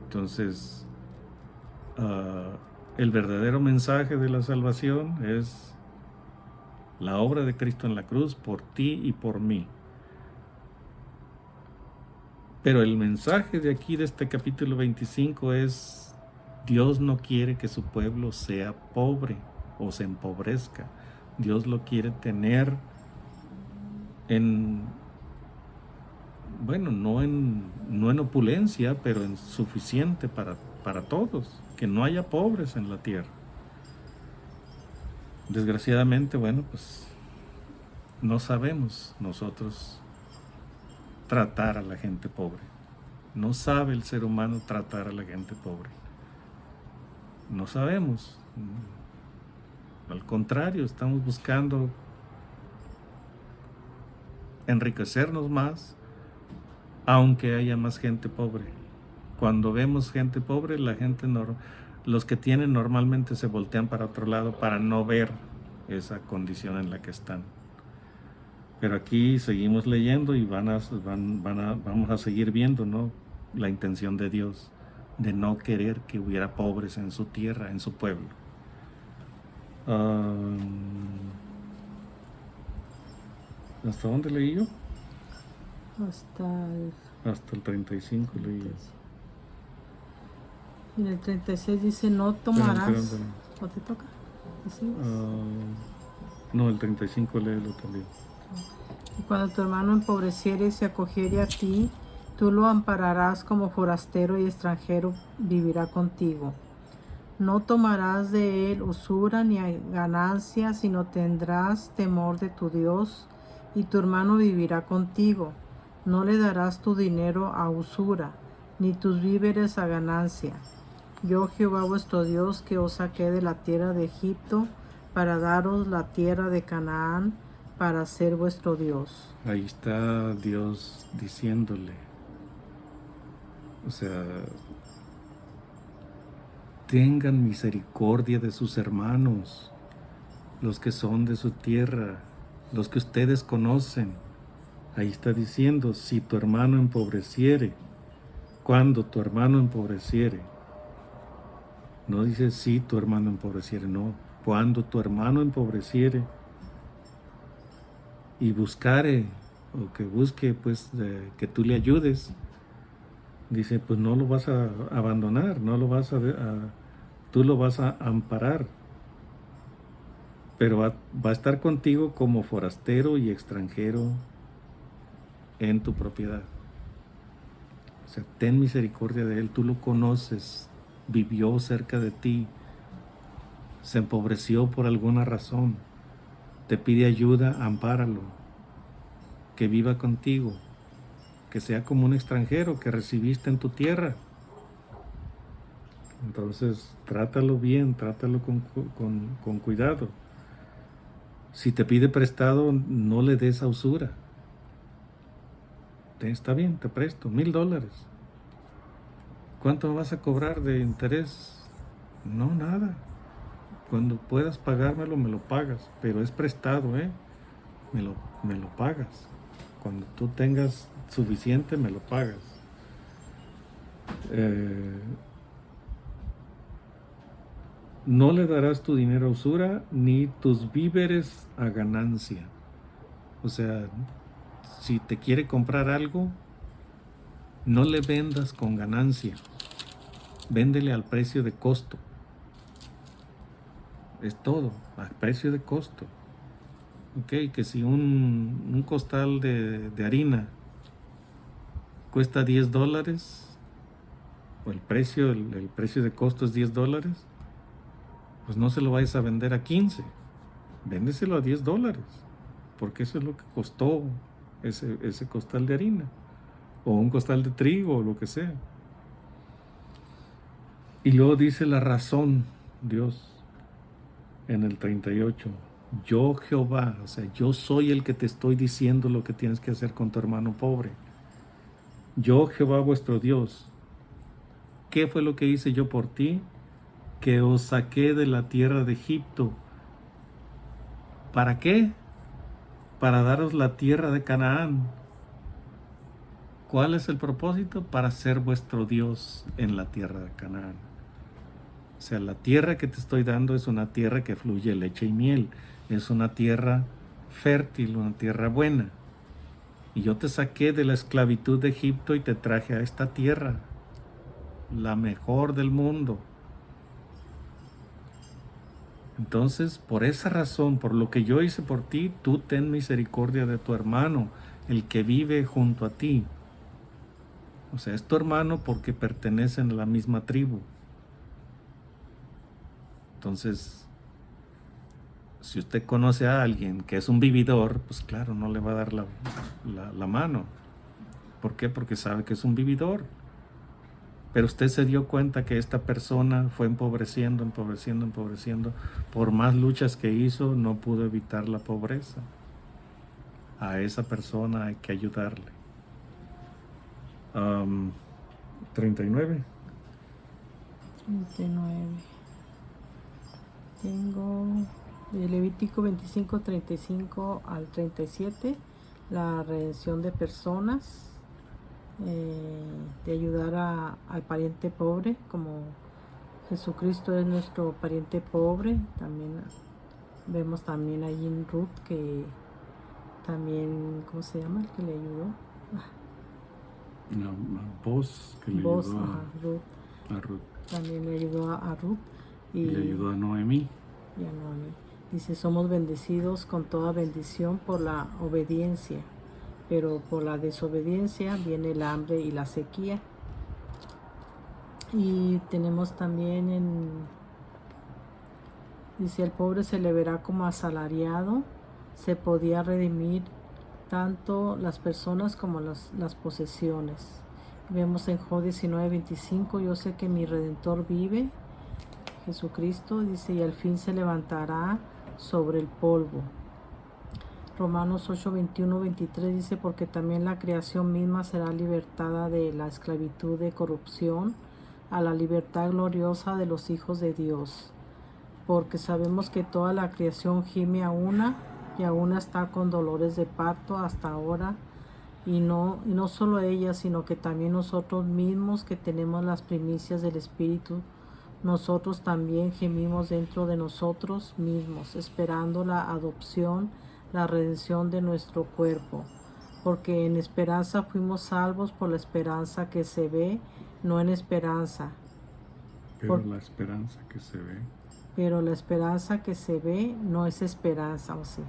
Entonces, el verdadero mensaje de la salvación es la obra de Cristo en la cruz por ti y por mí. Pero el mensaje de aquí, de este capítulo 25, es: Dios no quiere que su pueblo sea pobre o se empobrezca. Dios lo quiere tener en, bueno, no en opulencia, pero en suficiente para todos, que no haya pobres en la tierra. Desgraciadamente, bueno, pues no sabemos nosotros tratar a la gente pobre. No sabe el ser humano tratar a la gente pobre. No sabemos. Al contrario, estamos buscando enriquecernos más, aunque haya más gente pobre. Cuando vemos gente pobre, los que tienen normalmente se voltean para otro lado para no ver esa condición en la que están. Pero aquí seguimos leyendo y vamos a seguir viendo, ¿no?, la intención de Dios de no querer que hubiera pobres en su tierra, en su pueblo. ¿Hasta dónde leí yo? Hasta el 35 leí yo. En el 36 dice, no tomarás. Espera. ¿O te toca? No, el 35 léelo también. Y cuando tu hermano empobreciere y se acogiere a ti, tú lo ampararás como forastero y extranjero vivirá contigo. No tomarás de él usura ni ganancia, sino tendrás temor de tu Dios, y tu hermano vivirá contigo. No le darás tu dinero a usura, ni tus víveres a ganancia. Yo, Jehová vuestro Dios, que os saqué de la tierra de Egipto, para daros la tierra de Canaán, para ser vuestro Dios. Ahí está Dios diciéndole, o sea, tengan misericordia de sus hermanos, los que son de su tierra, los que ustedes conocen. Ahí está diciendo, si tu hermano empobreciere, cuando tu hermano empobreciere. No dice si tu hermano empobreciere, no. Cuando tu hermano empobreciere y buscare, o que busque, pues, que tú le ayudes, dice, pues no lo vas a abandonar, no lo vas tú lo vas a amparar, pero va a estar contigo como forastero y extranjero en tu propiedad. O sea, ten misericordia de él, tú lo conoces, vivió cerca de ti, se empobreció por alguna razón, te pide ayuda, ampáralo, que viva contigo, que sea como un extranjero que recibiste en tu tierra. Entonces, trátalo bien, trátalo con cuidado. Si te pide prestado, no le des a usura. Está bien, te presto $1,000. ¿Cuánto me vas a cobrar de interés? No, nada. Cuando puedas pagármelo, me lo pagas, pero es prestado, ¿eh? Me lo pagas. Cuando tú tengas suficiente, me lo pagas. No le darás tu dinero a usura, ni tus víveres a ganancia. O sea, si te quiere comprar algo, no le vendas con ganancia. Véndele al precio de costo. Es todo, al precio de costo. Ok, que si un costal de harina cuesta $10, o el precio de costo es $10, pues no se lo vayas a vender a 15, véndeselo a $10, porque eso es lo que costó ese costal de harina, o un costal de trigo, o lo que sea. Y luego dice la razón, Dios, en el 38, yo Jehová, o sea, yo soy el que te estoy diciendo lo que tienes que hacer con tu hermano pobre. Yo Jehová vuestro Dios, ¿qué fue lo que hice yo por ti? Que os saqué de la tierra de Egipto. ¿Para qué? Para daros la tierra de Canaán. ¿Cuál es el propósito? Para ser vuestro Dios en la tierra de Canaán. O sea, la tierra que te estoy dando es una tierra que fluye leche y miel. Es una tierra fértil, una tierra buena. Y yo te saqué de la esclavitud de Egipto y te traje a esta tierra, la mejor del mundo. Entonces, por esa razón, por lo que yo hice por ti, tú ten misericordia de tu hermano, el que vive junto a ti. O sea, es tu hermano porque pertenecen a la misma tribu. Entonces, si usted conoce a alguien que es un vividor, pues claro, no le va a dar la mano. ¿Por qué? Porque sabe que es un vividor. Pero usted se dio cuenta que esta persona fue empobreciendo, empobreciendo, empobreciendo. Por más luchas que hizo, no pudo evitar la pobreza. A esa persona hay que ayudarle. 39. 39. Tengo de Levítico 25, 35 al 37, la redención de personas, de ayudar al pariente pobre, como Jesucristo es nuestro pariente pobre. También vemos también allí en Ruth que también, ¿cómo se llama? El que le ayudó. Boaz, que le Boaz, ayudó Ruth. a Ruth. También le ayudó a Ruth. Y le ayudó a Noemí. Y a Noemí. Dice, somos bendecidos con toda bendición por la obediencia, pero por la desobediencia viene el hambre y la sequía. Y tenemos también dice, el pobre se le verá como asalariado. Se podía redimir tanto las personas como las posesiones. Vemos en Job 19:25, yo sé que mi Redentor vive, Jesucristo, dice, y al fin se levantará sobre el polvo. Romanos 8:21-23 dice, porque también la creación misma será libertada de la esclavitud de corrupción a la libertad gloriosa de los hijos de Dios. Porque sabemos que toda la creación gime a una y aún está con dolores de parto hasta ahora, y no solo ella, sino que también nosotros mismos que tenemos las primicias del Espíritu, nosotros también gemimos dentro de nosotros mismos, esperando la adopción, la redención de nuestro cuerpo. Porque en esperanza fuimos salvos por la esperanza que se ve, no en esperanza. La esperanza que se ve. Pero la esperanza que se ve no es esperanza, o sea.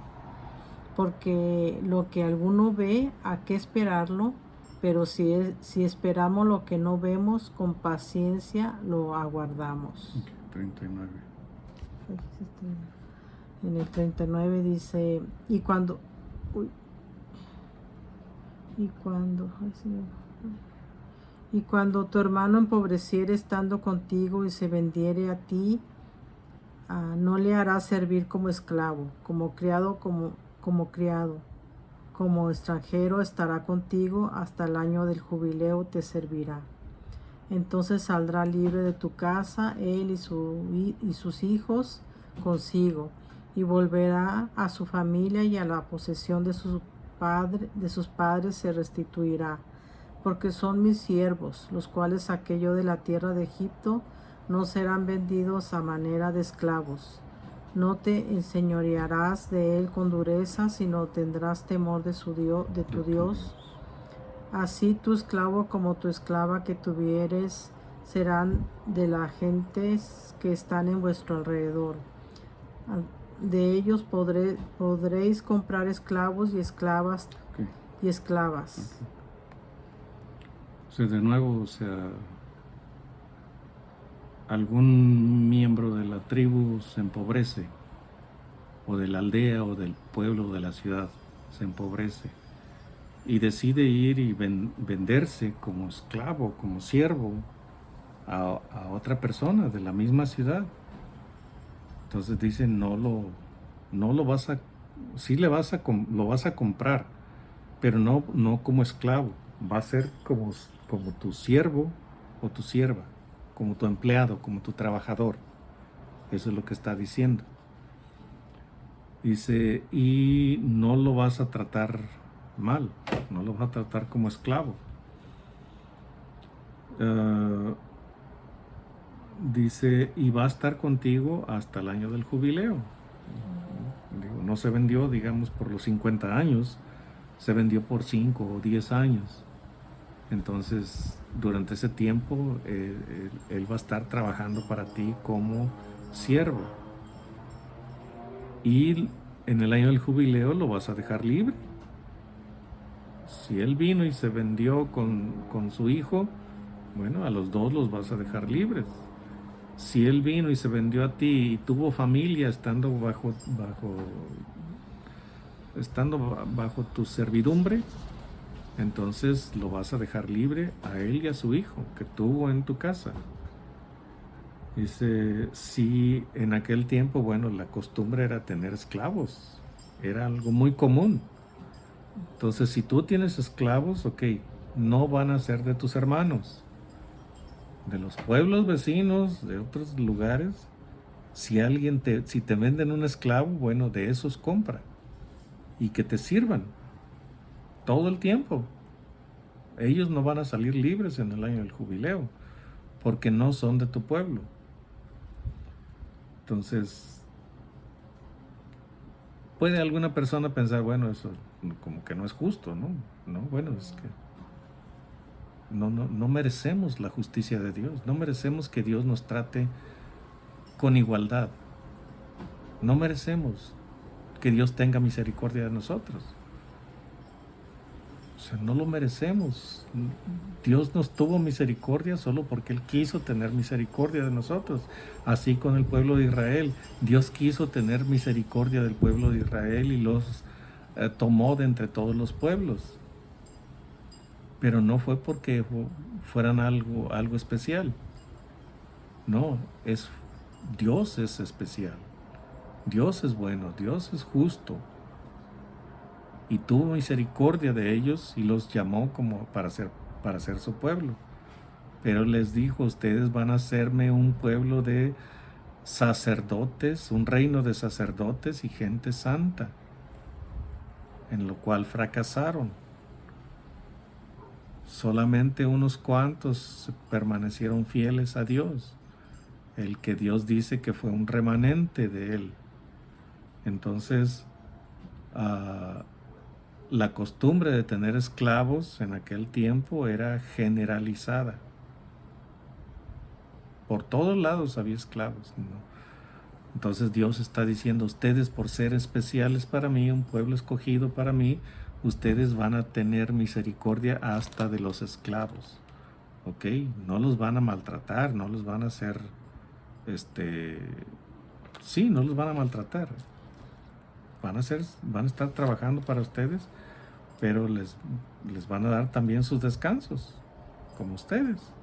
Porque lo que alguno ve, ¿a qué esperarlo? Pero si esperamos lo que no vemos, con paciencia lo aguardamos. 39. En el 39 dice, y cuando tu hermano empobreciere estando contigo y se vendiere a ti, no le harás servir como esclavo, como criado, como extranjero estará contigo, hasta el año del jubileo te servirá. Entonces saldrá libre de tu casa él y sus hijos consigo, y volverá a su familia, y a la posesión de sus padres se restituirá, porque son mis siervos, los cuales saqué yo de la tierra de Egipto. No serán vendidos a manera de esclavos. No te enseñorearás de él con dureza, sino tendrás temor de tu Dios. Así tu esclavo como tu esclava que tuvieres serán de las gentes que están en vuestro alrededor. De ellos podréis comprar esclavos y esclavas y esclavas. O sea, de nuevo, algún miembro de la tribu se empobrece, o de la aldea, o del pueblo, o de la ciudad, se empobrece, y decide ir y venderse como esclavo, como siervo, a otra persona de la misma ciudad. Entonces dicen, lo vas a comprar, pero no como esclavo, va a ser como tu siervo o tu sierva, como tu empleado, como tu trabajador. Eso es lo que está diciendo. Dice, y no lo vas a tratar mal, no lo vas a tratar como esclavo. Dice, y va a estar contigo hasta el año del jubileo. Digo, no se vendió, digamos, por los 50 años, se vendió por 5 o 10 años. Entonces, durante ese tiempo, él va a estar trabajando para ti como siervo. y en el año del jubileo lo vas a dejar libre. Si él vino y se vendió con su hijo, bueno, a los dos los vas a dejar libres. Si él vino y se vendió a ti y tuvo familia estando bajo tu servidumbre, entonces lo vas a dejar libre a él y a su hijo que tuvo en tu casa. Dice, si en aquel tiempo, bueno, la costumbre era tener esclavos, era algo muy común. Entonces, si tú tienes esclavos, ok, no van a ser de tus hermanos, de los pueblos vecinos, de otros lugares. Si te venden un esclavo, bueno, de esos compra y que te sirvan todo el tiempo. Ellos no van a salir libres en el año del jubileo porque no son de tu pueblo. Entonces, puede alguna persona pensar, bueno, eso como que no es justo, ¿no? No, bueno, es que no merecemos la justicia de Dios, no merecemos que Dios nos trate con igualdad, no merecemos que Dios tenga misericordia de nosotros. O sea, no lo merecemos. Dios nos tuvo misericordia solo porque Él quiso tener misericordia de nosotros. Así con el pueblo de Israel. Dios quiso tener misericordia del pueblo de Israel y los tomó de entre todos los pueblos. Pero no fue porque fueran algo especial. No, Dios es especial. Dios es bueno, Dios es justo. Y tuvo misericordia de ellos y los llamó como para ser su pueblo. Pero les dijo, ustedes van a hacerme un pueblo de sacerdotes, un reino de sacerdotes y gente santa, en lo cual fracasaron. Solamente unos cuantos permanecieron fieles a Dios, el que Dios dice que fue un remanente de Él. Entonces, la costumbre de tener esclavos en aquel tiempo era generalizada. Por todos lados había esclavos, ¿no? Entonces Dios está diciendo, ustedes por ser especiales para mí, un pueblo escogido para mí, ustedes van a tener misericordia hasta de los esclavos. ¿Ok? No los van a maltratar, no los van a hacer, sí, no los van a maltratar. Van a estar trabajando para ustedes, pero les van a dar también sus descansos, como ustedes.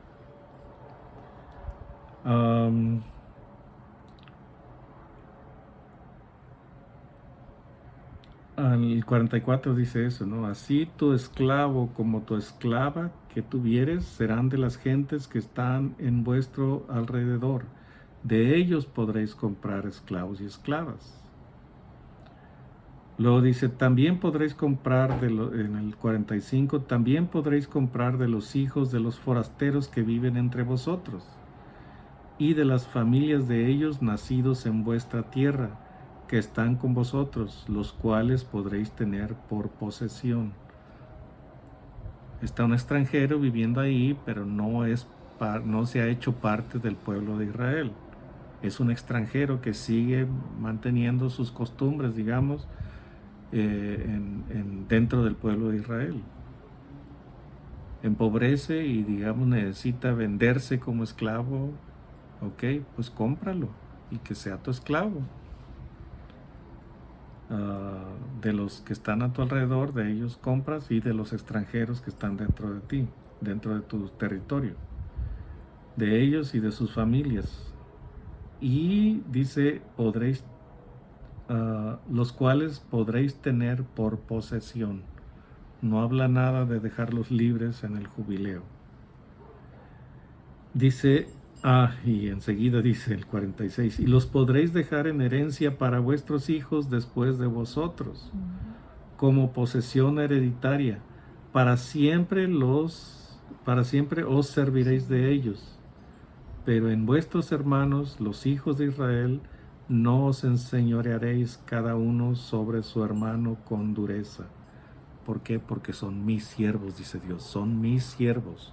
Al 44 dice eso, ¿no? Así tu esclavo como tu esclava que tuvieres serán de las gentes que están en vuestro alrededor. De ellos podréis comprar esclavos y esclavas. Luego dice, también podréis comprar, en el 45, también podréis comprar de los hijos de los forasteros que viven entre vosotros, y de las familias de ellos nacidos en vuestra tierra, que están con vosotros, los cuales podréis tener por posesión. Está un extranjero viviendo ahí, pero no se ha hecho parte del pueblo de Israel. Es un extranjero que sigue manteniendo sus costumbres, digamos, dentro del pueblo de Israel. Empobrece y, digamos, necesita venderse como esclavo. Ok, pues cómpralo y que sea tu esclavo. De los que están a tu alrededor, de ellos compras, y de los extranjeros que están dentro de ti, dentro de tu territorio, de ellos y de sus familias. Y dice, los cuales podréis tener por posesión. No habla nada de dejarlos libres en el jubileo. Dice, y enseguida dice el 46, y los podréis dejar en herencia para vuestros hijos después de vosotros, como posesión hereditaria. Para siempre os serviréis de ellos. Pero en vuestros hermanos, los hijos de Israel, no os enseñorearéis cada uno sobre su hermano con dureza. ¿Por qué? Porque son mis siervos, dice Dios, son mis siervos.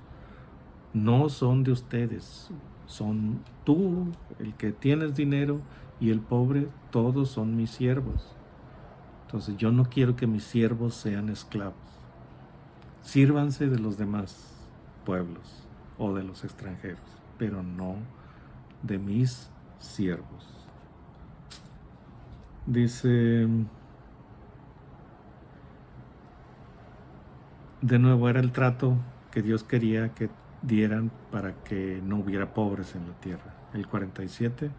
No son de ustedes, son tú, el que tienes dinero, y el pobre, todos son mis siervos. Entonces yo no quiero que mis siervos sean esclavos. Sírvanse de los demás pueblos o de los extranjeros, pero no de mis siervos. Dice, de nuevo era el trato que Dios quería que dieran para que no hubiera pobres en la tierra. El 47.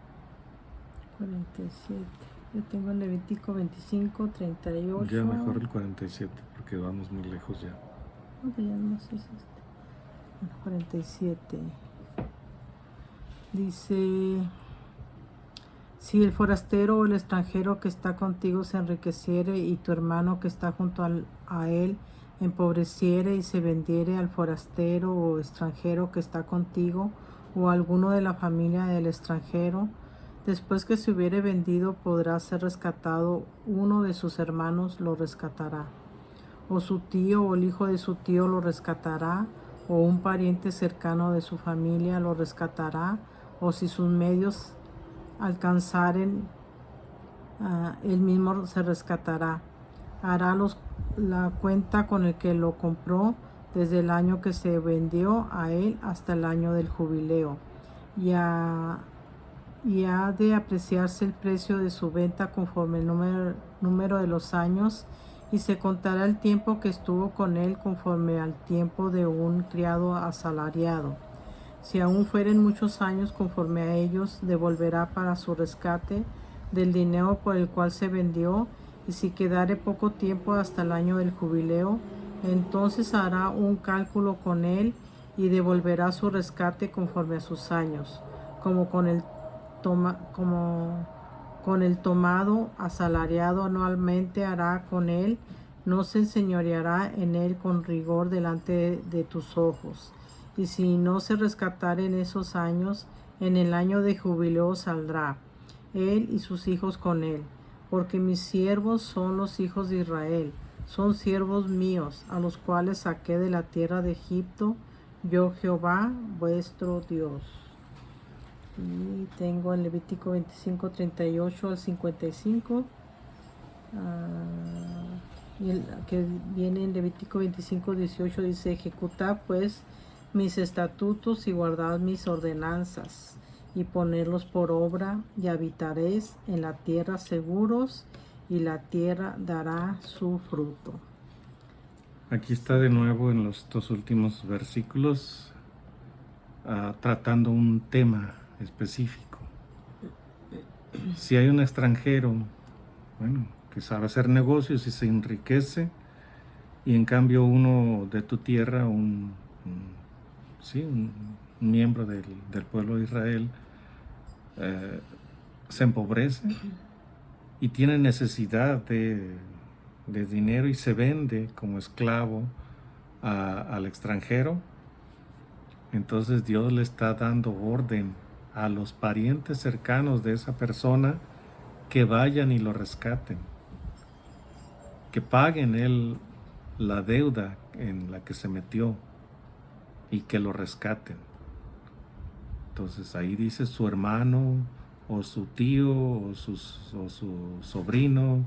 47. Yo tengo en Levítico 25, 38. Ya mejor el 47, porque vamos muy lejos ya. No, ya no sé si es este. El 47. Dice, si el forastero o el extranjero que está contigo se enriqueciere y tu hermano que está junto a él empobreciere y se vendiere al forastero o extranjero que está contigo o alguno de la familia del extranjero, después que se hubiere vendido podrá ser rescatado, uno de sus hermanos lo rescatará, o su tío o el hijo de su tío lo rescatará, o un pariente cercano de su familia lo rescatará, o si sus medios alcanzaren, él mismo se rescatará. Hará la cuenta con el que lo compró desde el año que se vendió a él hasta el año del jubileo, y ha de apreciarse el precio de su venta conforme el número de los años, y se contará el tiempo que estuvo con él conforme al tiempo de un criado asalariado. Si aún fueren muchos años conforme a ellos, devolverá para su rescate del dinero por el cual se vendió, y si quedare poco tiempo hasta el año del jubileo, entonces hará un cálculo con él y devolverá su rescate conforme a sus años, como con el tomado asalariado anualmente hará con él, no se enseñoreará en él con rigor delante de tus ojos. Y si no se rescatare en esos años, en el año de jubileo saldrá, él y sus hijos con él, porque mis siervos son los hijos de Israel, son siervos míos, a los cuales saqué de la tierra de Egipto, yo Jehová vuestro Dios. Y tengo en Levítico 25, 38 al 55. Y el que viene en Levítico 25, 18 dice, ejecutad pues mis estatutos y guardad mis ordenanzas y ponerlos por obra, y habitaréis en la tierra seguros, y la tierra dará su fruto. Aquí está de nuevo en los dos últimos versículos tratando un tema específico. Si hay un extranjero, bueno, que sabe hacer negocios y se enriquece, y en cambio uno de tu tierra, un miembro del pueblo de Israel, se empobrece y tiene necesidad de dinero y se vende como esclavo al extranjero, entonces Dios le está dando orden a los parientes cercanos de esa persona que vayan y lo rescaten, que paguen él la deuda en la que se metió y que lo rescaten. Entonces ahí dice su hermano o su tío o su sobrino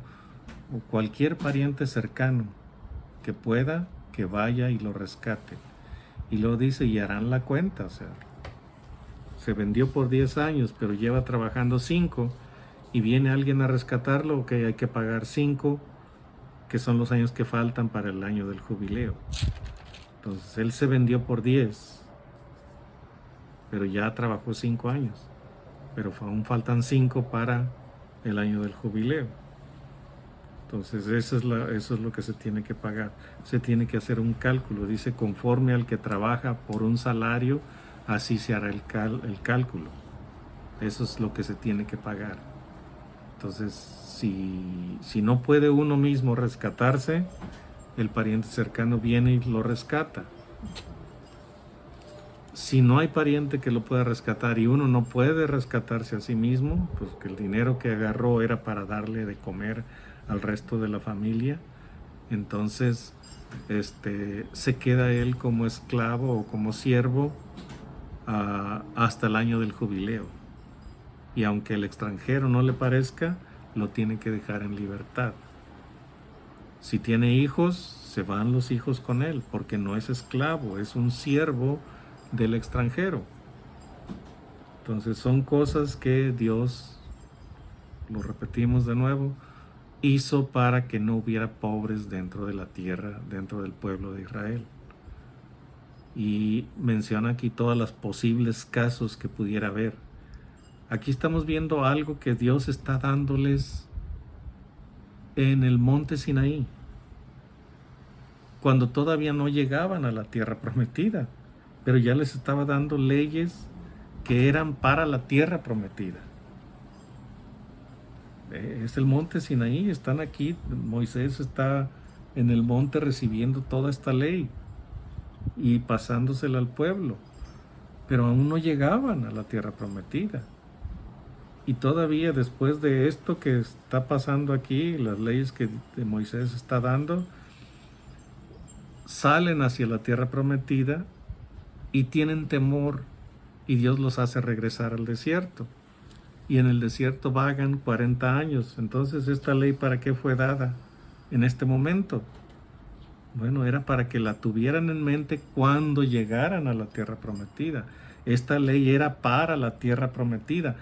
o cualquier pariente cercano que pueda, que vaya y lo rescate. Y luego dice, y harán la cuenta, o sea, se vendió por 10 años, pero lleva trabajando 5, y viene alguien a rescatarlo, ok, hay que pagar 5, que son los años que faltan para el año del jubileo. Entonces él se vendió por 10, pero ya trabajó 5 años, pero aún faltan 5 para el año del jubileo. Entonces eso es lo que se tiene que pagar. Se tiene que hacer un cálculo. Dice, conforme al que trabaja por un salario, así se hará el cálculo. Eso es lo que se tiene que pagar. Entonces, si no puede uno mismo rescatarse, el pariente cercano viene y lo rescata. Si no hay pariente que lo pueda rescatar y uno no puede rescatarse a sí mismo, pues que el dinero que agarró era para darle de comer al resto de la familia, entonces se queda él como esclavo o como siervo hasta el año del jubileo. Y aunque el extranjero no le parezca, lo tiene que dejar en libertad. Si tiene hijos, se van los hijos con él, porque no es esclavo, es un siervo del extranjero. Entonces son cosas que Dios, lo repetimos de nuevo, hizo para que no hubiera pobres dentro de la tierra, dentro del pueblo de Israel. Y menciona aquí todos los posibles casos que pudiera haber. Aquí estamos viendo algo que Dios está dándoles en el monte Sinaí, cuando todavía no llegaban a la tierra prometida, pero ya les estaba dando leyes que eran para la tierra prometida. Es el monte Sinaí, están aquí, Moisés está en el monte recibiendo toda esta ley y pasándosela al pueblo, pero aún no llegaban a la tierra prometida. Y todavía después de esto que está pasando aquí, las leyes que Moisés está dando, salen hacia la tierra prometida y tienen temor, y Dios los hace regresar al desierto. Y en el desierto vagan 40 años. Entonces, ¿esta ley para qué fue dada en este momento? Bueno, era para que la tuvieran en mente cuando llegaran a la tierra prometida. Esta ley era para la tierra prometida.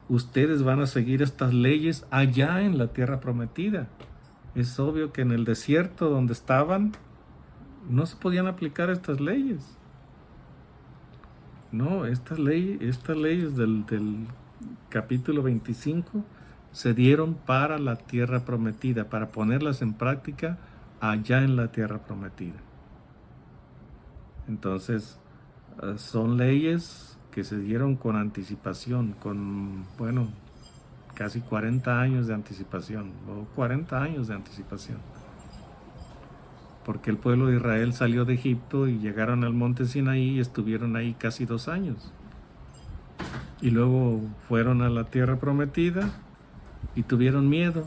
Ustedes van a seguir estas leyes allá en la tierra prometida. Es obvio que en el desierto donde estaban no se podían aplicar estas leyes. No, estas leyes del capítulo 25 se dieron para la tierra prometida, para ponerlas en práctica allá en la tierra prometida. Entonces, son leyes que se dieron con anticipación, con, bueno, casi 40 años de anticipación, o 40 años de anticipación. Porque el pueblo de Israel salió de Egipto y llegaron al monte Sinaí y estuvieron ahí casi 2 años. Y luego fueron a la tierra prometida y tuvieron miedo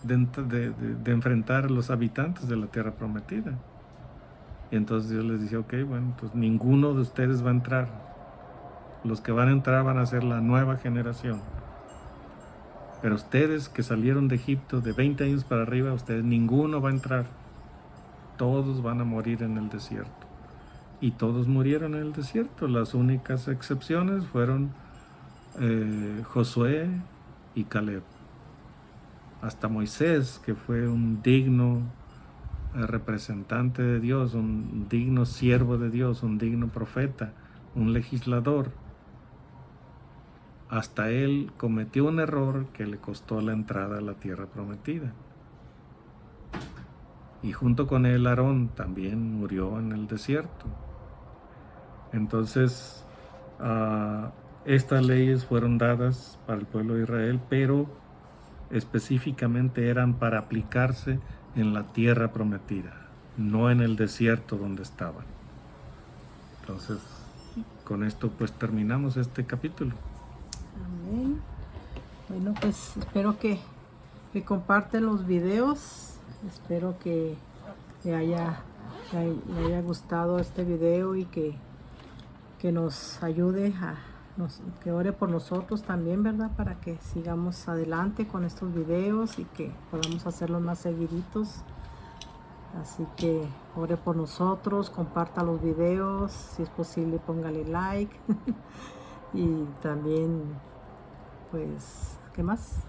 de enfrentar a los habitantes de la tierra prometida. Y entonces Dios les dice, ok, bueno, pues ninguno de ustedes va a entrar. Los que van a entrar van a ser la nueva generación. Pero ustedes que salieron de Egipto de 20 años para arriba, ustedes ninguno va a entrar. Todos van a morir en el desierto. Y todos murieron en el desierto. Las únicas excepciones fueron Josué y Caleb. Hasta Moisés, que fue un digno representante de Dios, un digno siervo de Dios, un digno profeta, un legislador. Hasta él cometió un error que le costó la entrada a la tierra prometida. Y junto con él Aarón también murió en el desierto. Entonces, estas leyes fueron dadas para el pueblo de Israel, pero específicamente eran para aplicarse en la tierra prometida, no en el desierto donde estaban. Entonces, con esto pues terminamos este capítulo. Amén. Bueno, pues espero que comparten los videos. Espero que le haya gustado este video y que nos ayude que ore por nosotros también, ¿verdad? Para que sigamos adelante con estos videos y que podamos hacerlos más seguiditos. Así que ore por nosotros, comparta los videos, si es posible póngale like. Y también, pues, ¿qué más?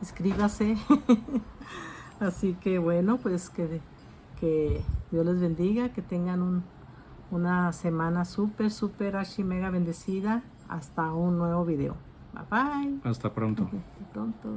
Inscríbase. Así que bueno, pues que Dios les bendiga, que tengan una semana súper archi mega bendecida. Hasta un nuevo video. Bye bye. Hasta pronto. Hasta pronto.